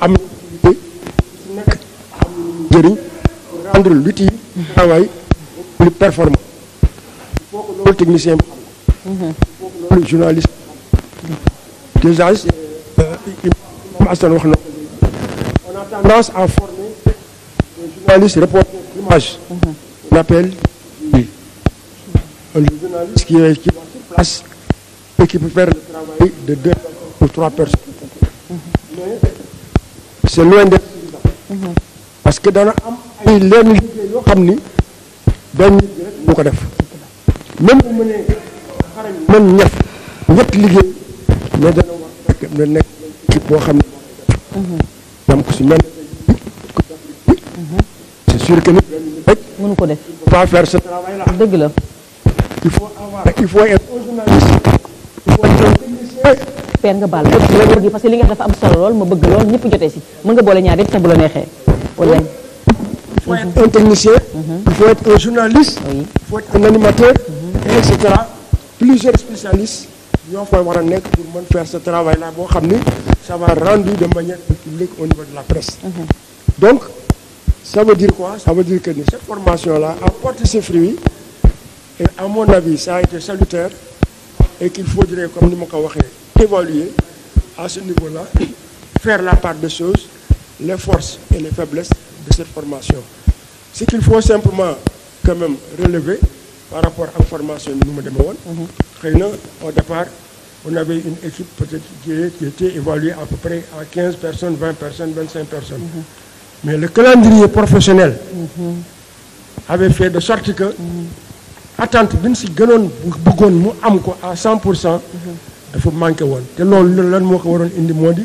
am na utilité bu si nekk am na njëriñ pour rendre l'outil de travail plus performant il faut que loolu technicien bi xam il faut que loolu journaliste déjà Imam Assane wax na on a tendance à former des journalistes reporters d'image on appelle un journaliste qui va sur place et qui peut faire le travail de 2 ou 3 personnes mais c'est loin d'être suffisant parce que dana am ay lenn liggéey yoo xam ni benn nit rek bu ko def même bu mënee xarañ mën ñett liggéey mais dana war fekk na nekk équipe boo xam ne dam ko si mel c'est sûr que nit rek mënu ko def pas faire ce travail là dëgg la il faut être un journaliste il faut être un technicien père nga baal ma parce que li nga dafa am solo lool ma bëgg lool ñëpp jotee si mën nga boole ñaar yëpp sax bu la neexee wala il faut être un technicien il faut être un journaliste il faut être un animateur et etc plusieurs spécialistes ñoo fay war a nekk pour mën faire ce travail là boo xam ni ça va rendu de manière publique au niveau de la presse donc ça veut dire quoi ça veut dire que cette formation là a porté ses fruits et à mon avis ça a été salutaire et qu'il faudrait comme ni ma ko waxee évaluer à ce niveau là faire la part des choses les forces et les faiblesses de cette formation ce qu'il faut simplement quand même relever par rapport à la formation bi nu ma demee woon xëy na au départ on avait une équipe peut-être qui était évaluée à peu près à 15 personnes 20 personnes 25 personnes mais le calendrier professionnel avait fait de sorte que attente bi ñu si gënoon bëggoon mu am ko à 100% dafa manqué woon te loolu lan moo ko waroon indi moo di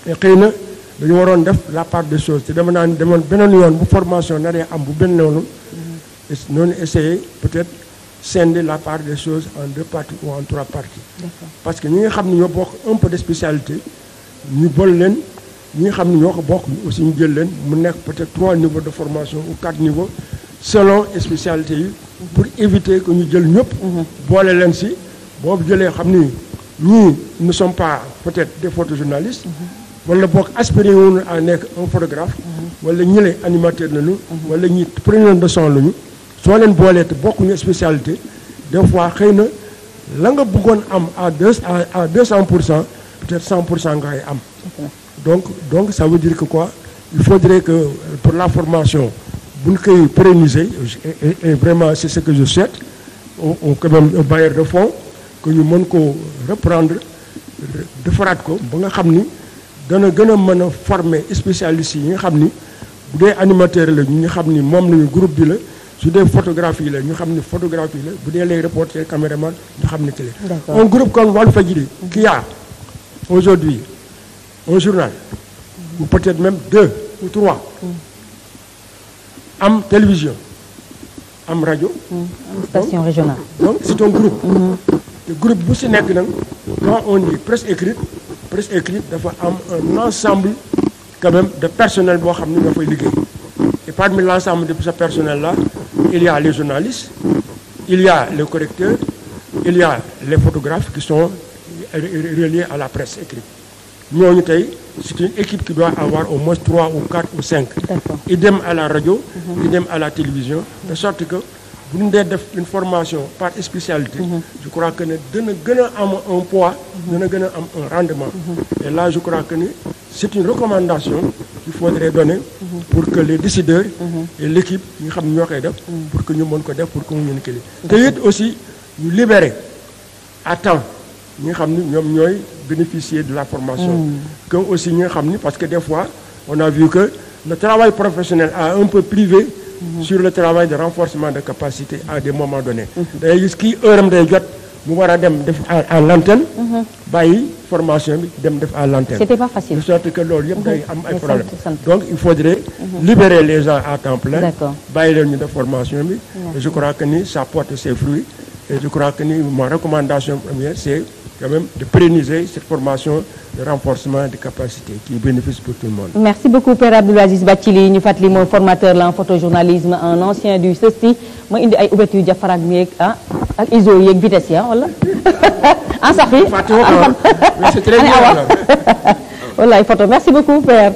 xëy na dañu waroon def la part des choses te dama naan demoon beneen yoon bu formation naree am bu benn yoonu noonu essayer peut-être scinder la part des choses en 2 parties ou en 3 parties parce que ñi nga xam ne ñoo bokk un peu de spécialité ñu bool leen ñi nga xam ne ñoo ko bokk aussi ñu jël leen mu nekk peut-être 3 niveaux de formation ou 4 niveaux selon spécialité yi pour éviter que ñu jël ñëpp boole leen si boobu jëlee xam ni ñii ne sont pas peut-être des photojournalistes wala bokk aspiré woon à nekk un photographe wala ñële animateur lañu wala ñi preneur de son lañu soo leen boolee te bokkuñu spécialité des fois xëy na la nga bëggoon am à 200% peut-être 100% ngay am donc ça veut dire que quoi il faudrait que pour la formation bu ñu koy pérenniser et vraiment c'est ce que je souhaite on quand même un bailleur de fonds que ñu mën ko reprendre defaraat ko ba nga xam ni dana gën a mën a former spécialistes yi nga xam ni bu dee animateur la ñu nga xam ni moom lañu groupe bi la su dee photographie la ñu xam ni photographie la bu dee les reporters caméraman ñu xam ni télé. Un groupe comme Walfadjri qui a aujourd'hui un journal ou peut-être même 2 ou 3 am télévision am radio. station régionale. Donc c'est un groupe. Le groupe bu si nekk nag quand on dit presse écrite dafa am un ensemble quand même de personnel boo xam ne ñoo fay liggéey et parmi l'ensemble de ce personnel là il y a les journalistes, il y a les correcteurs, il y a les photographes qui sont reliés à la presse écrite. ñooñu tey c'est une équipe qui doit avoir au moins 3 ou 4 ou 5. Idem à la radio, idem à la télévision, de sorte que bu ñu dee def une formation par spécialité. Je crois que ne dana gën a am un poids, dana gën a am un rendement. Et là je crois que ni c'est une recommandation qu'il faudrait donner pour que les décideurs et l'équipe ñi xam ñoo koy def pour que ñu mën ko def pour que mu mën kili te it aussi ñu libérer à temps ñi nga xam ni ñoom ñooy bénéficier de la formation comme aussi ñi nga xam ni parce que des fois on a vu que le travail professionnel a un peu privé sur le travail de renforcement de capacité à des moments donnés day gis kii heure am day jot mu war a dem def à l'antenne bàyyi formation bi dem def à l'antenne. C'était pas facile. De sorte que loolu yëpp day am ay problème donc il faudrait libérer les gens à temps plein bàyyi leen ñu def formation bi et je crois que ni ça porte ses fruits et je crois que ni ma recommandation première c'est quand même de pérenniser cette formation de renforcement de capacité qui est bénéfice pour tout le monde. Merci beaucoup Père Abdoul Aziz Bathily ñu fàttali mooy formateur la en photojournalisme un ancien du CESTI ma indi ay ouverture jafaraak yeeg ak ISO yeeg vitesse ya wala en sax yi c'est très bien wallaay photo merci beaucoup Père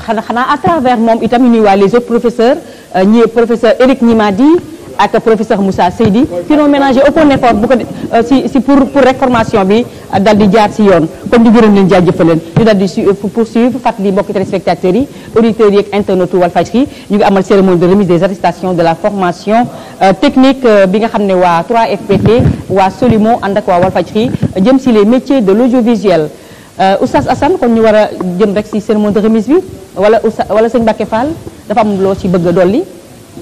xanaa à travers moom itam ñu nuyuwaale les autres professeurs ñi professeur Éric Nimadi ak professeur Moussa Seydi qui ont ménagé aucun effort bu ko si pour rek formation bi dal di jaar si yoon kon di gërëm leen jaajëfal leen ñu dal di poursuivre fàttali mbokki téléspectateurs yi auditeurs yi ak internautes Walfadjri ñu ngi amal cérémonie de remise des attestations de la formation technique bi nga xam ne waa 3FPT waa Solimo ànd ak waa Walfadjri jëm si les métiers de l'audiovisuel Oustaz Assane kon ñu war a jëm rek si cérémonie de remise bi wala sëñ Mbacké Fall dafa am loo ci bëgg a dolli.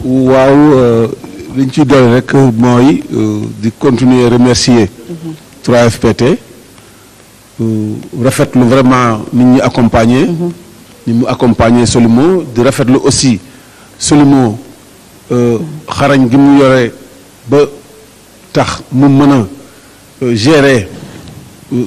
waaw li ñu ciy dolli rek mooy di continuer remercier 3FPT rafetlu vraiment nit ñi accompagner. nit mu accompagner Solimo di rafetlu aussi Solimo xarañ gi mu yore ba tax mu mën a gérer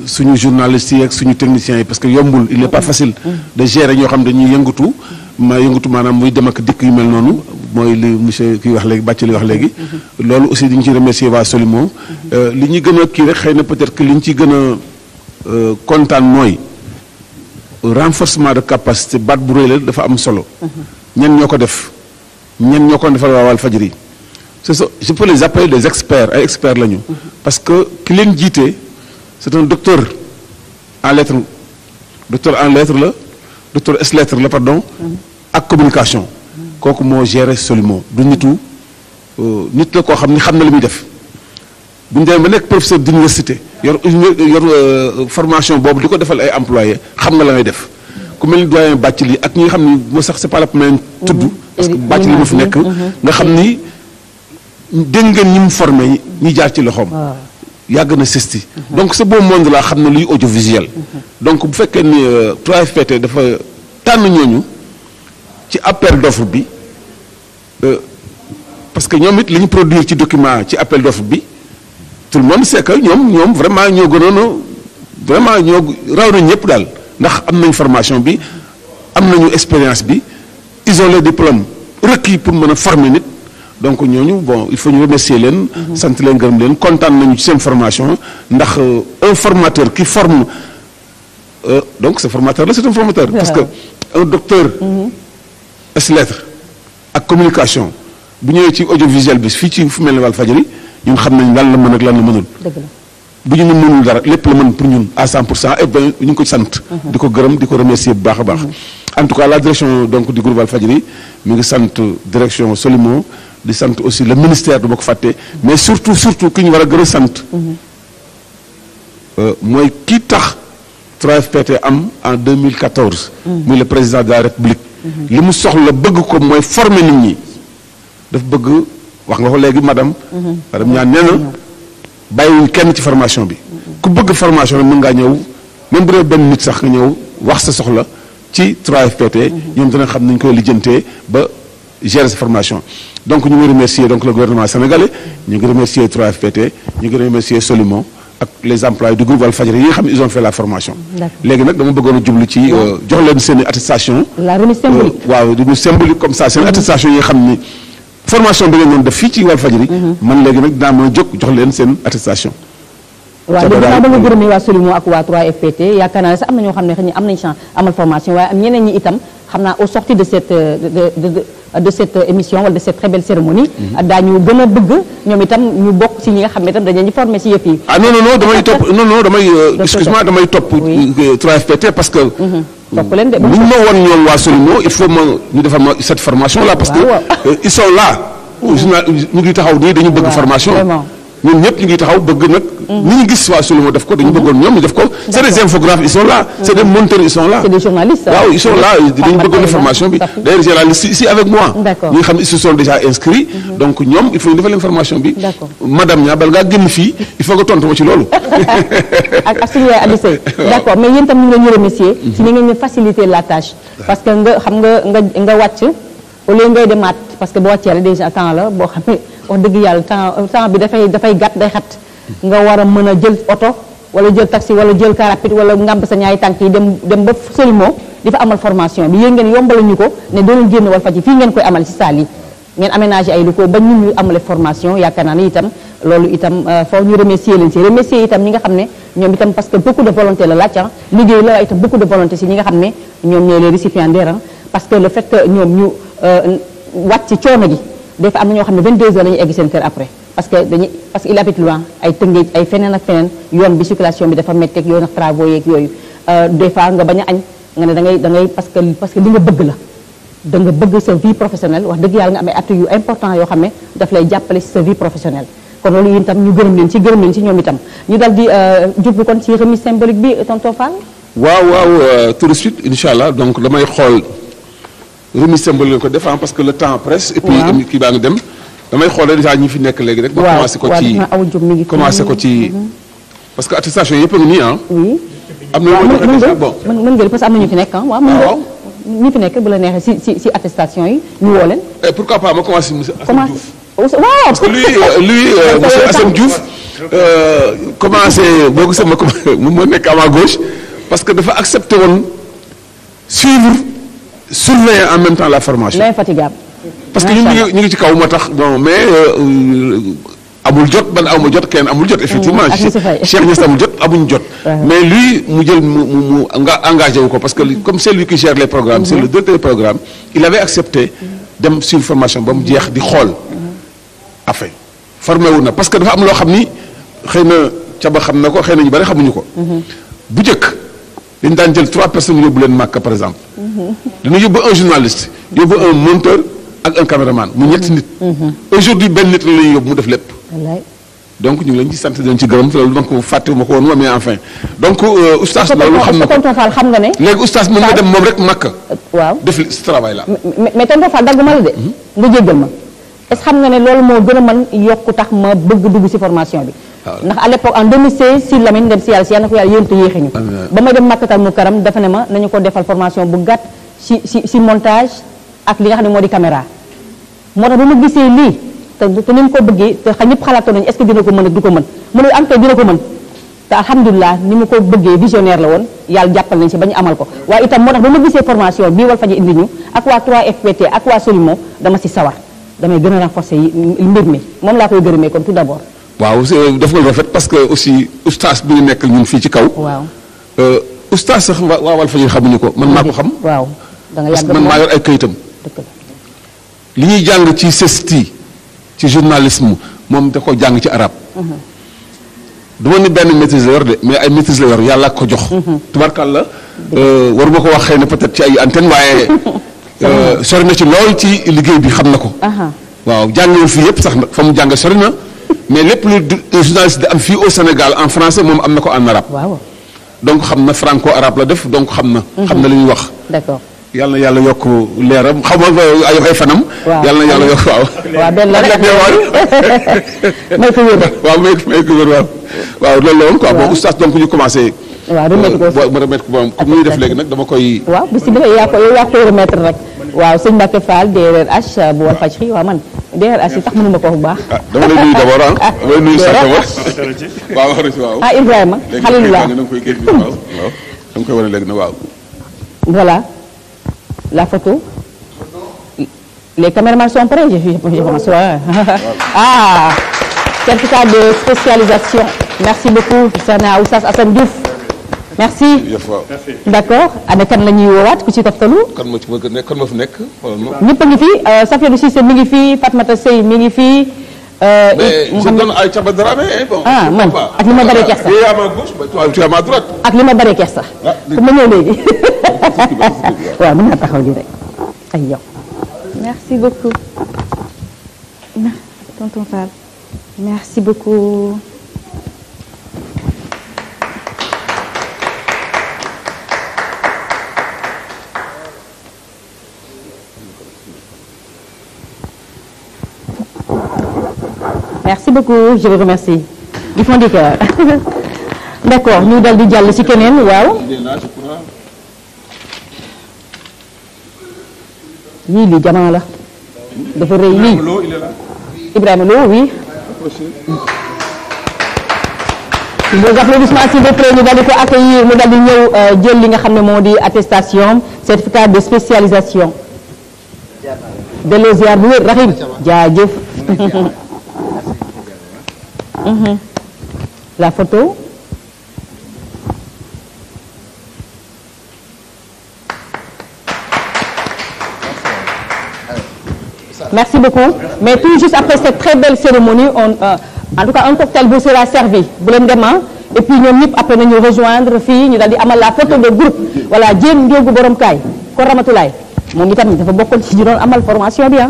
suñu journalistes yi ak suñu techniciens yi parce que yombul il est pas facile de gérer ñoo xam dañuy yëngatu maanaam muy dem ak dikk yu mel noonu mooy li monsieur kii wax léegi Bathily wax léegi loolu aussi dañu ci remercier waa Solimo li ñu gën a kii rek xëy na peut-être que li ñu ci gën a kontaan mooy renforcement de capacité baat bu rëy la dafa am solo ñen ñoo ko def ñen ñoo ko defal waa Walfadjri c'est ça je peux les appeler des experts ay experts lañu parce que ki leen jiite c'est un docteur en lettres la docteur ès lettres la pardon ak communication kooku moo géré Solimo du nitu nit la koo xam ni xam na li muy def bu ñu demee ba nekk professeur d'université yor formation boobu di ko defal ay employés xam nga la ngay def ku mel ni doyen Bathily ak ñi nga xam ni moo sax c'est pas la première tudd parce que Bathily ma fi nekk nga xam ni dégg ngeen ñi mu formé ñi jaar ci loxoom yàgg na CESTI donc ce beau monde là xam na luy audiovisuel donc bu fekkee ni 3FPT dafa tànn ñooñu ci appel d'offre bi parce que ñoom it li ñu produire ci document ci appel d'offre bi tout le monde sait que ñoom vraiment ñoo gënoon vraiment ñoo raw nañ ñëpp daal ndax am nañ formation bi am nañu expérience bi ils ont les diplômes requis pour mën a former nit donc ñooñu bon il faut ñu remercier leen sant leen gërëm leen kontaan nañu ci seen formation ndax un formateur qui forme donc ce formateur là c'est un formateur parce que un docteur ès lettres ak communication bu ñëwee ci audiovisuel bi fii ci fu mel ne Walfadjri ñun xam nañ lan la mën ak lan la mënul bu ñu mënul dara lépp la mën pour ñun à 100% et bien ñu ngi ko sant di ko gërëm di ko remercier bu baax a baax en tout cas la direction donc du groupe Walfadjri mi ngi sant direction Solimo di sant aussi le ministère du ma ko fàtte mais surtout ki ñu war a gën a sant mooy kii tax 3FPT am en 2014 muy le président de la République li mu soxla bëgg ko mooy former nit ñi daf bëgg wax nga ko léegi madame ñaan nee na bàyyiwuñ kenn ci formation bi ku bëgg formation bi mën ngaa ñëw même bu dee benn nit sax nga ñëw wax sa soxla ci 3FPT ñoom dina xam nañ koy lijjantee ba gérer sa formation donc ñu ngi remercier donc le gouvernement sénégalais ñu ngi remercier 3FPT ñu ngi remercier Solomon ak les employés du groupe Walfadjri yi nga xam ne ils ont fait la formation léegi nag dama bëggoon a jublu ci jox leen seen i attestation la remise symbolique waaw remise symbolique comme ça seen attestation yi nga xam ni formation bi ngeen doon def fii ci Walfadjri man léegi nag dinaa mën a jóg jox leen seen attestation waaw léegi naa ba nga gërëmee waa Solimo ak waa 3FPT yaakaar naa ne sax am na ñoo xam ne xëy na am nañ chance amal formation waaye am ñeneen ñi itam xam naa au sorti de cette émission wala de cette très belle cérémonie daañu gën a bëgg ñoom itam ñu bokk si ñi nga xam ne itam dañu formé si yëpp yi non damay excuse-moi damay topp 3FPT parce que topp leen de bu ñu ma woon ñoom waa Solimo il faut ñu defal ma cette formation là parce que ils sont là ñu ngi taxaw nii dañu bëgg formation ñun ñëpp ñu ngi taxaw bëgg nag ni ñu gis waa Solimo def ko dañu bëggoon ñoom ñu def ko c'est des infographes ils sont là c'est des monteurs ils sont là c'est des journalistes waaw ils sont là dañu bëggoon la formation bi d'ailleurs j'ai la liste ici avec moi ñi nga xam ne ils se sont déjà inscrits donc ñoom il faut ñu defal leen formation bi madame Nia bal ngaa génn fii il faut nga tontu ma ci loolu ak suñu yaay Adi Sey d'accord mais yéen tam ñu ngi leen ñu remercier si ni ngeen ñu faciliter la tâche parce que nga xam nga wàcc au lieu ngay demaat parce que boo wàccee la déjà temps la boo xam ne wax dëgg yàlla temps bi dafay gàtt day xat nga war a mën a jël oto wala jël taxi wala jël car rapide wala ngàmb sa ñaari tànk yi dem ba Solimo di fa amal formation bi yéen ngeen yombal ñu ko ne doo leen génn Walfadjri fii ngeen koy amal ci salle yi ngeen aménagé ay locaux ba ñun ñu amale formation yaakaar naa ne itam loolu itam foo ñu remercier leen ci remercier itam ñi nga xam ne ñoom itam parce que beaucoup de volonté la laaj liggéey la itam beaucoup de volonté ci ñi nga xam ne ñoom ñooy les récipiendaires parce que le fait que ñoom ñu wàcc coono gi des fois am na ñoo xam ne 22 heures la ñuy egg seen kër après parce que il habite loin ay Tëngéej ay feneen ak feneen yoon bi circulation bi dafa métti ak yoon ak travaux yeeg yooyu des fois nga bañ a añ nga ne da ngay parce que li nga bëgg la da nga bëgg sa vie professionnelle wax dëgg yàlla nga am ay atouts yu important yoo xam ne daf lay jàppale si sa vie professionnelle kon loolu yéen itam ñu gërëm leen ci ñoom itam ñu dal di jublu kon ci remise symbolique bi tonton Fall waaw tout de suite incha allah donc damay xool remise symbolique ko défend parce que le temps presse et puis kii baa ngi dem damay xool déjà ñi fi nekk léegi rek ma commencé ko ci parce que attestation yëpp a ngi nii oui am na bon mën nga parce que am na ñu fi nekk waaw mën nga ñi fi nekk bu la neexee si attestation yi ñu woo leen pourquoi pas ma commencé monsieur Assane Diouf waaw parce que lui monsieur Assane Diouf commencé boo gisee ma nekk à ma gauche parce que dafa accepté woon surveiller en même temps la formation. L'infatigable. parce que ñu ngi ci kaw moo tax bon mais amul jot ban amul jot kenn amul jot effectivement Cheikh Niass amul jot amuñ jot mais lui mu jël mu nga engagé wu ko parce que comme c'est lui qui gère les programmes c'est le directeur des programmes il avait accepté dem sur formation ba mu jeex di xool affaire formé wu na parce que dafa am loo xam ni xëy na caba xam na ko xëy na ñu bari xamuñu ko bu njëkk dañu daan jël 3 personnes yóbbu leen Màkka par exemple dañu yóbbu un journaliste yóbbu un monteur ak un caméraman mu ñetti nit aujourd'hui benn nit la ñuy yóbbu mu def lépp donc ñu ngi leen ci sant leen ci gërëm loolu donc fàttewuma ko woon mais enfin donc oustaz loolu xam na ko tonton Fall xam nga ne léegi oustaz mën nga dem moom rek Màkka waaw def ce travail là mais tonton Fall dagg ma la de nga jéggal ma est-ce xam nga ne loolu moo gën a mën yokku tax ma bëgg dugg ci formation bi ndax à l'époque en 2016 si Lamine dem si yàlla si yàlla na ko yàlla yéen te yéexiñu ba may dem Makkatal Mukarram dafa ne ma nañu ko defal formation bu gàtt si montage ak li nga xam ne moo di caméra moo tax ba ma gisee lii te ni mu ko bëggee te ñëpp xalaatoon nañu est-ce que dina ko mën ak du ko mën mu ne am te dina ko mën te alhamdulilah ni mu ko bëggee visionnaire la woon yàlla jàppal nañ si ba ñu amal ko waaye itam moo tax ba ma gisee formation bii Walfadjri indi ñu ak waa 3FPT ak waa Solimo dama si sawar damay gën a renforcer mbir mi moom laa koy gërëmee kon tout d'abord waaw daf nga rafet parce que aussi oustaz bi ñu nekk ñun fii ci kaw waaw oustaz sax waa Walfadjri xamuñu ko man maa ko xam waaw da nga parce que man maa yor ay këyitam li ñuy jàng ci CESTI ci journalisme moom da ko jàng ci arab duma ni benn maîtrise la yor de mais ay maîtrise la yor yàlla ko jox tubarkàlla war ma ko wax xëy na peut-être ci ay antenne waaye sori na ci lool ci liggéey bi xam na ko waaw jàngewul fii yëpp sax nag fa mu jàng sori na mais lépp lu journaliste di am fii au Sénégal en français moom am na ko en arabe waaw donc xam na franco arabe la def donc xam na li ñuy wax d'accord yàlla na yàlla yokk leeram xaw ma ay fanam. waaw yàlla na yàlla yokk waaw. waaw benn la rek may ko wér. waaw may ko wér waaw. waaw loolu la woon quoi bon oustaz donc ñu commencé. waaw remettre ko ma remettre ko moom comme ni ñuy def léegi nag dama koy. waaw bisimilah yow yaa koy remettre rek. waaw sëñ Mbacke Fall DRH bu Walfadjri waaw man DRH yi tax mënuma ko bu baax. ah dama lay nuyu d'abord ah. dama lay nuyu sant waaw waaw. ah Ibrahima Khalilullah léegi da nga koy génn waaw waaw da nga koy wane léegi nag waaw. voilà la photo. Les caméramans sont prêts, je pense. Ah, certificat de spécialisation. Merci beaucoup, Sana Oustaz Assane Diouf. Merci. D'accord. Ana kan la ñuy woowaat ku ci toftalu. kan moo ci bëgg nekk kan moo fi nekk. ñëpp a ngi fi Safiatou Cissé mi ngi fi Fatmata Sey mi ngi fi. mais je donne ay Thiaba Dramé bon. ah man ak li ma baree kersa. tu es à ma gauche tu es à ma droite. ak li ma baree kersa. ku ma ñëw léegi. waaw mën naa taxaw lii rek ay yow. Merci beaucoup. Tonton Fall. Merci beaucoup. Merci beaucoup, je vous remercie. Du fond du cœur. D'accord, ñu dal di jàll ci keneen waaw. lii li jamono la dafa rëy lii Ibrahima Lo oui. Vos applaudissements s'il vous plaît ñu daal di ko accueillir mu daal di ñëw jël li nga xam ne moo di attestation certificat de spécialisation. delloo ziar bu wér Rahim jaajëf. La photo. Merci beaucoup. Mais tout juste après cette très belle cérémonie, en tout cas un cocktail vous sera servi bu leen demee et puis ñoom ñëpp après nañu rejoindre fii ñu daal di amal la photo de groupe voilà jéem njóogu borom kaay ko Ramatulaay moom itam dafa bokkoon ci ñu doon amal formation bi ah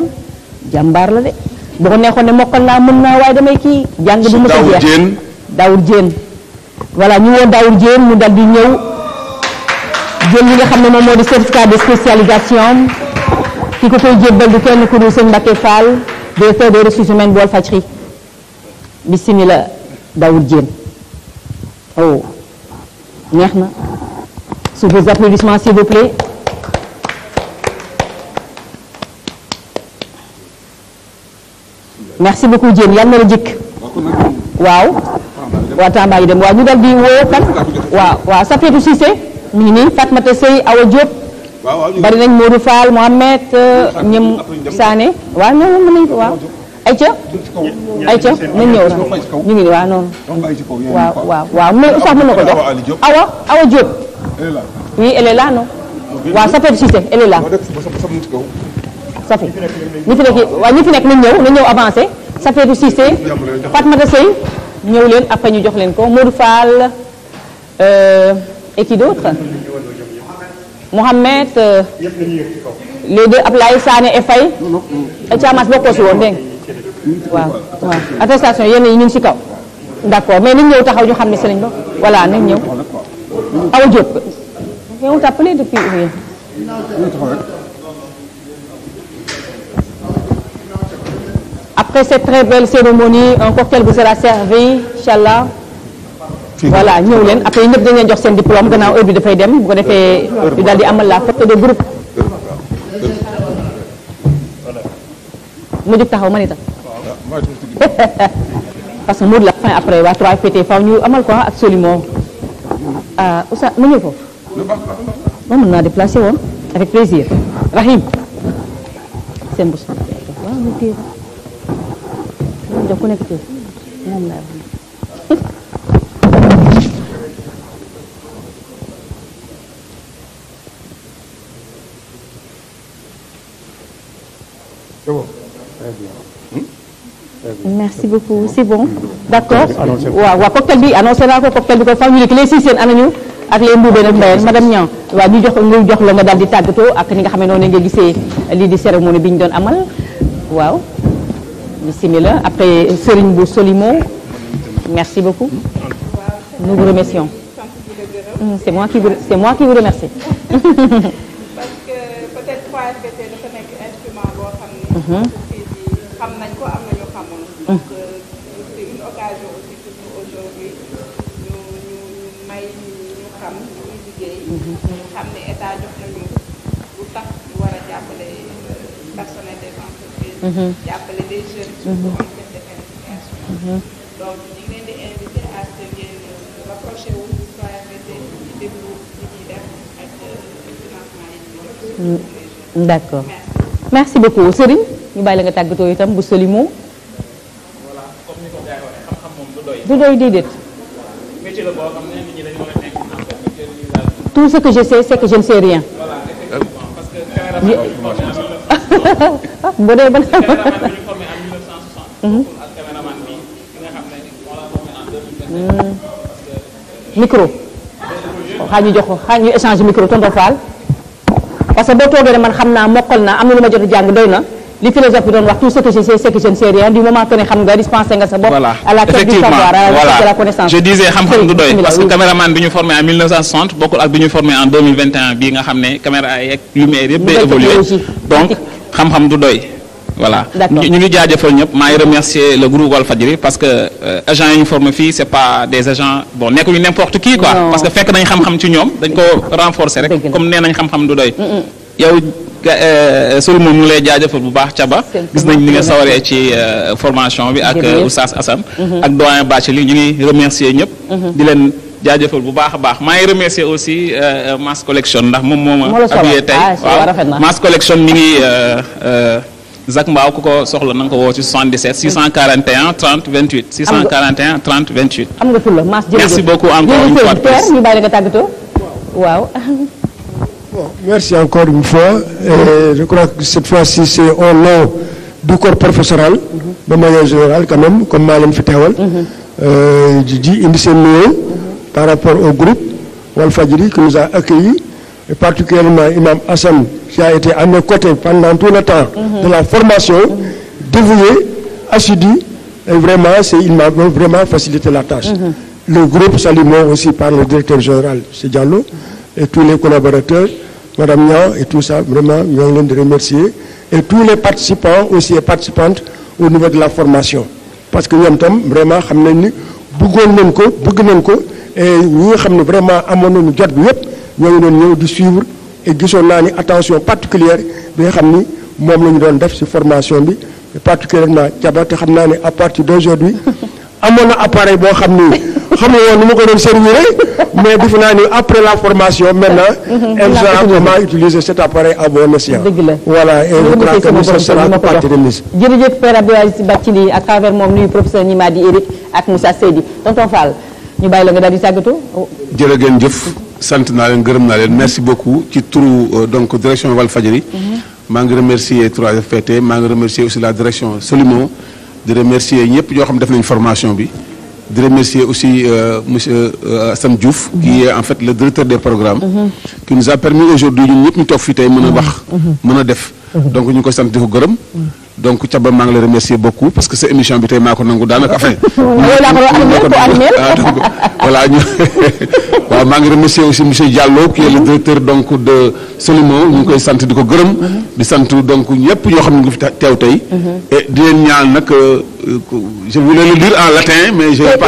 jàmbaar la de boo ko neexoon ne mokkal naa mën naa waaye damay kii jàng bi mu ko jeex Daoud Diène voilà ñu woo Daoud Diène mu daal di ñëw jël li nga xam ne moom moo di certificat de spécialisation ki ko koy jébbal du kenn ku dul sëñ Mbacke Fall directeur des ressources humaines bu Walfadjri bismillah Daoud Diène oh neex na sous vos applaudissements s'il vous plaît. Merci beaucoup Diène yal na la jikk waaw waa Tamba yi dem waaw ñu dal di woo kan waaw Safiatou Cissé mi ngi nii Fatmata Sey Awa Diop bari nañ Modou Fall Mohamed ñëm Sané waaw ñoo mën nañ ko waaw ayca nañ ñëw na ñu ngi nii waaw noonu waaw mais sax mën na ko jox Awa Diop oui elle est là non waaw Safiatou Cissé elle est là Safi ñi fi nekk nañ ñëw avancé Safiatou Cissé Fatmata Sey ñëw leen après ñu jox leen ko Modou Fall et qui d'autre Mohamed les deux Ablaye Sané et Faye Thiamas bokkoo si woon dégg waaw attestation yéen yi ñu ngi si kaw d'accord mais nañ ñëw taxaw ñu xam ne si lañ ba voilà nañ ñëw Awa Diop on t'a appelé depuis Après cette très belle cérémonie un cocktail vous sera servi inchallah voilà ñëw leen après ñëpp dañ leen jox seen diplôme gannaaw heure bi dafay dem bu ko defee ñu daal di amal la photo de groupe mu jóg taxaw man itam parce que mot de la fin après waa 3FPT faw ñu amal quoi absolument Oustaz ma ñëw foofu moom mën naa déplacé woon avec plaisir Rahim seen bos waaw ñu téye jox ku nekk téye moom laa merci beaucoup c'est bon d'accord waaw cocktail bi annoncé naa ko cocktail bi ko fa ñu nekk les 6 seen anañu ak les mbuubee nag mbayeen madame Niang waaw ñu jox la nga daal di tàggatoo ak ni nga xam ne noonu nga gisee lii di cérémonie bi ñu doon amal waaw bismillah après Serigne Bou Solimo merci beaucoup nous vous remercions c'est moi qui vous remercie parce que xam nañ ko am nañu xamul. donc c'est une occasion aussi pour nous aujourd'hui ñu may ñu xam ñu ngi liggéey. xam ne état jox nañu lu tax ñu war a jàppale personnel des entreprises. jàppale des jeunes. surtout en fait de qualification. donc ñu ngi leen di invité à ce que ngeen rapproché wu 3FPT di déglu li ñuy def ak financement yi ñuy def. d'accord merci beaucoup Serigne ñu bàyyi la nga tàggatoo itam bu Solimo. voilà comme ni ko gars yi waxee xam-xam moom du doy. du doy déedéet. métier la boo xam ne nit ñi dañu war a nekk en fait métier yi daal. tout ce que je sais c'est que je ne sais rien. voilà effectivement parce que caméraman bi ñu formé en 1960. bu dee ba. caméraman bi ñu formé en 1960. bokkul ak caméraman bi nga xam ne on l'a formé en 2021. parce que micro. xaa ñu jox ko xaa ñu échange micro tonton Fall. parce que boo toogee ne man xam naa mokkal naa am na lu ma jot a jàng doy na li philosophe bi doon wax tout ce que je sais c'est que je ne sais rien du moment que ne xam nga dispensé nga sa bopp. voilà à la quête du savoir à la quête de la connaissance. je disais xam-xam du doy parce que caméraman bi ñu formé en 1960 bokkul ak bi ñu formé en 2021 bii nga xam ne caméra yeeg lumière yëpp day évolué donc xam-xam du doy. voilà ñu ngi jaajëfal ñëpp maa ngi remercier le groupe Walfadjri parce que agents yi ñu formé fii c'est pas des agents bon nekkuñu n'importe qui quoi. parce que fekk nañ xam-xam ci ñoom dañ ko renforcer rek. comme nee nañ xam-xam du doy. yow Soul moom ñu lay jaajëfal bu baax Thiaba gis nañ ni nga sawaree ci formation bi ak Oustaz Assane ak doyen Bathily ñu ngi remercier ñëpp. di leen jaajëfal bu baax a baax maa ngi remercier aussi Mass Collection ndax moom moo ma appuyé tey waaw Mass Collection mi ngi Zak Mbaaw ku ko soxla na nga ko woo ci 77 641 30 28 641 30 28. am nga fulla Mass jërëjëf merci beaucoup encore une fois de plus ñu bàyyi la nga tàggatoo waaw. Bon, merci encore une fois. Et je crois que cette fois-ci, c'est au nom du corps professoral, de manière générale quand même, comme Malem Fitewal. Je dis une seule par rapport au groupe Walfadjri qui nous a accueillis, et particulièrement Imam Hassan, qui a été à nos côtés pendant tout le temps de la formation, dévoué, assidu, et vraiment, il m'a vraiment facilité la tâche. Le groupe salué aussi par le directeur général, c'est Diallo, et tous les collaborateurs, Madame Nian et tout ça, vraiment, nous voulons les remercier. Et tous les participants aussi et participantes au niveau de la formation. Parce que nous sommes vraiment, et nous sommes vraiment à mon nom, nous avons de suivre et nous avons une attention particulière, nous avons cette formation, et particulièrement, à partir d'aujourd'hui, à mon appareil, mais après la formation, maintenant, elle saura comment utiliser cet appareil à bon escient. Voilà, et je crois que ça sera partie de mise. Jërëjëf Père Abdoulaye Bathily à travers moom nuyu professeur Nimadi Eric ak Moussa Seydi tonton Fall ñu bàyyi la nga daal di tàggatoo. jërë ngeen jëf sant naa leen gërëm naa leen merci beaucoup ci turu donc direction Walfadjri. maa ngi remercier 3FPT maa ngi remercier aussi la direction Solimo di remercier ñëpp ñoo xam def nañ formation bi. de remercier aussi monsieur Assane Diouf qui est en fait le directeur des programmes qui nous a permis aujourd'hui ñun ñëpp ñu toog fii tey mën a wax mën a def donc ñu ngi koy sant di ko gërëm donc Thiaba maa ngi lay remercier beaucoup parce que sa émission bi tey maa ko nangu daanaka affaire donc voilà ñu waaw maa ngi remercier aussi monsieur Diallo qui est le directeur donc de Solimo ñu ngi koy sant di ko gërëm di sant donc ñëpp ñoo xam ne ngi fi teew tey et di leen ñaan nag je voulais le dire en latin mais je vais pas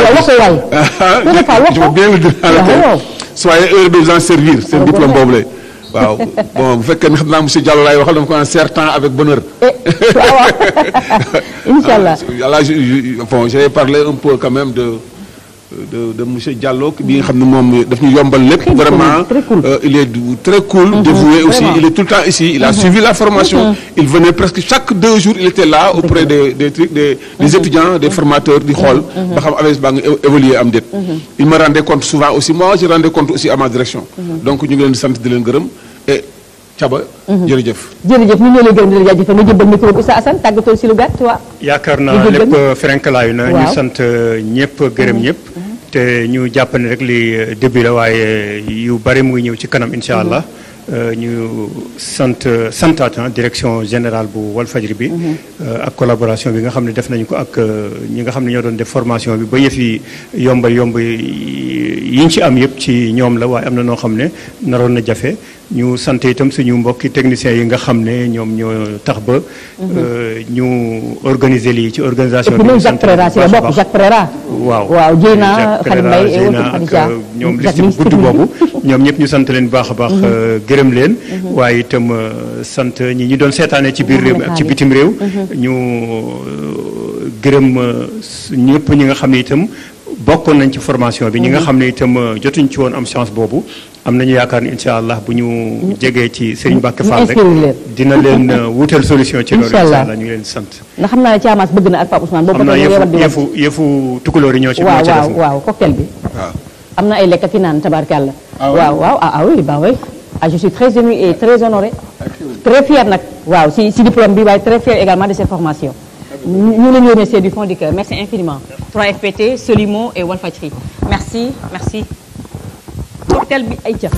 je veux bien le dire en latin soyez heureux de vous en servir seen diplôme boobu la waaw bon bu fekkee ne xam naa monsieur Diallo laay waxal dama ko en certain avec bonheur Inch'Allah voilà bon j'ai parlé un peu quand même de monsieur Diallo bi nga xam ne moom daf ñu yombal lépp vraiment il est très cool dévoué aussi il est tout le temps ici il a suivi la formation il venait presque chaque 2 jours il était là auprès des étudiants des formateurs di xool ba xam AVS baa ngi évoluer am déet il me rendait compte souvent aussi moi je rendais compte aussi à ma direction donc ñu ngi leen di sant di leen gërëm et Thiaba jërëjëf jërëjëf ñu ngi lay gërëm di la jaajëfal nga jëbbal micro bi Oustaz Assane tàggatoo si lu gàtt waa yaakaar naa lépp ferenkalaayu na ñu sant ñëpp gërëm ñëpp te ñu jàpp ne rek li début la waaye yu bari mu ngi ñëw ci kanam incha allah ñu santaat direction générale bu Walfadjri bi ak collaboration bi nga xam ne def nañu ko ak ñi nga xam ne ñoo doon def formation bi ba yëf yi yomb yi ñu ci am yëpp ci ñoom la waaye am na noo xam ne naroon na jafe ñu sant itam suñu mbokki techniciens yi nga xam ne ñoom ñoo tax ba ñu organiser lii ci organisation bi ñu sant Jacques Préra waaw Dieyna Khady Mbaye et autres Khadija ñoom liste bu gudd boobu ñoom ñëpp ñu sant leen baax a baax gërëm leen waaye itam sant ñi ñu doon seetaanee ci biir réew mi ak ci bitim réew ñu gërëm ñëpp ñi nga xam ne itam bokkoon nañ ci formation bi ñi nga xam ne itam jotuñ ci woon am chance boobu am nañu yaakaar ni incha allah bu ñu jegee ci Serigne Mbacké Fall rek dina leen wutal solution ci loolu incha allah ñu ngi leen sant ndax xam naa ne Thiamas bëgg na ak Pape Ousmane boobu yëfu tukulóor yi ñoo ci waaw cocktail bi am na ay lekk ak i naan tabarkàlla waaw oui bah oui je suis très émue et très honorée très fière nag waaw si diplôme bi waaye très fière également de cette formation ñu leen remercier du fond du cœur merci infiniment 3FPT Solimo et Walfadjri merci cocktail bi ay ca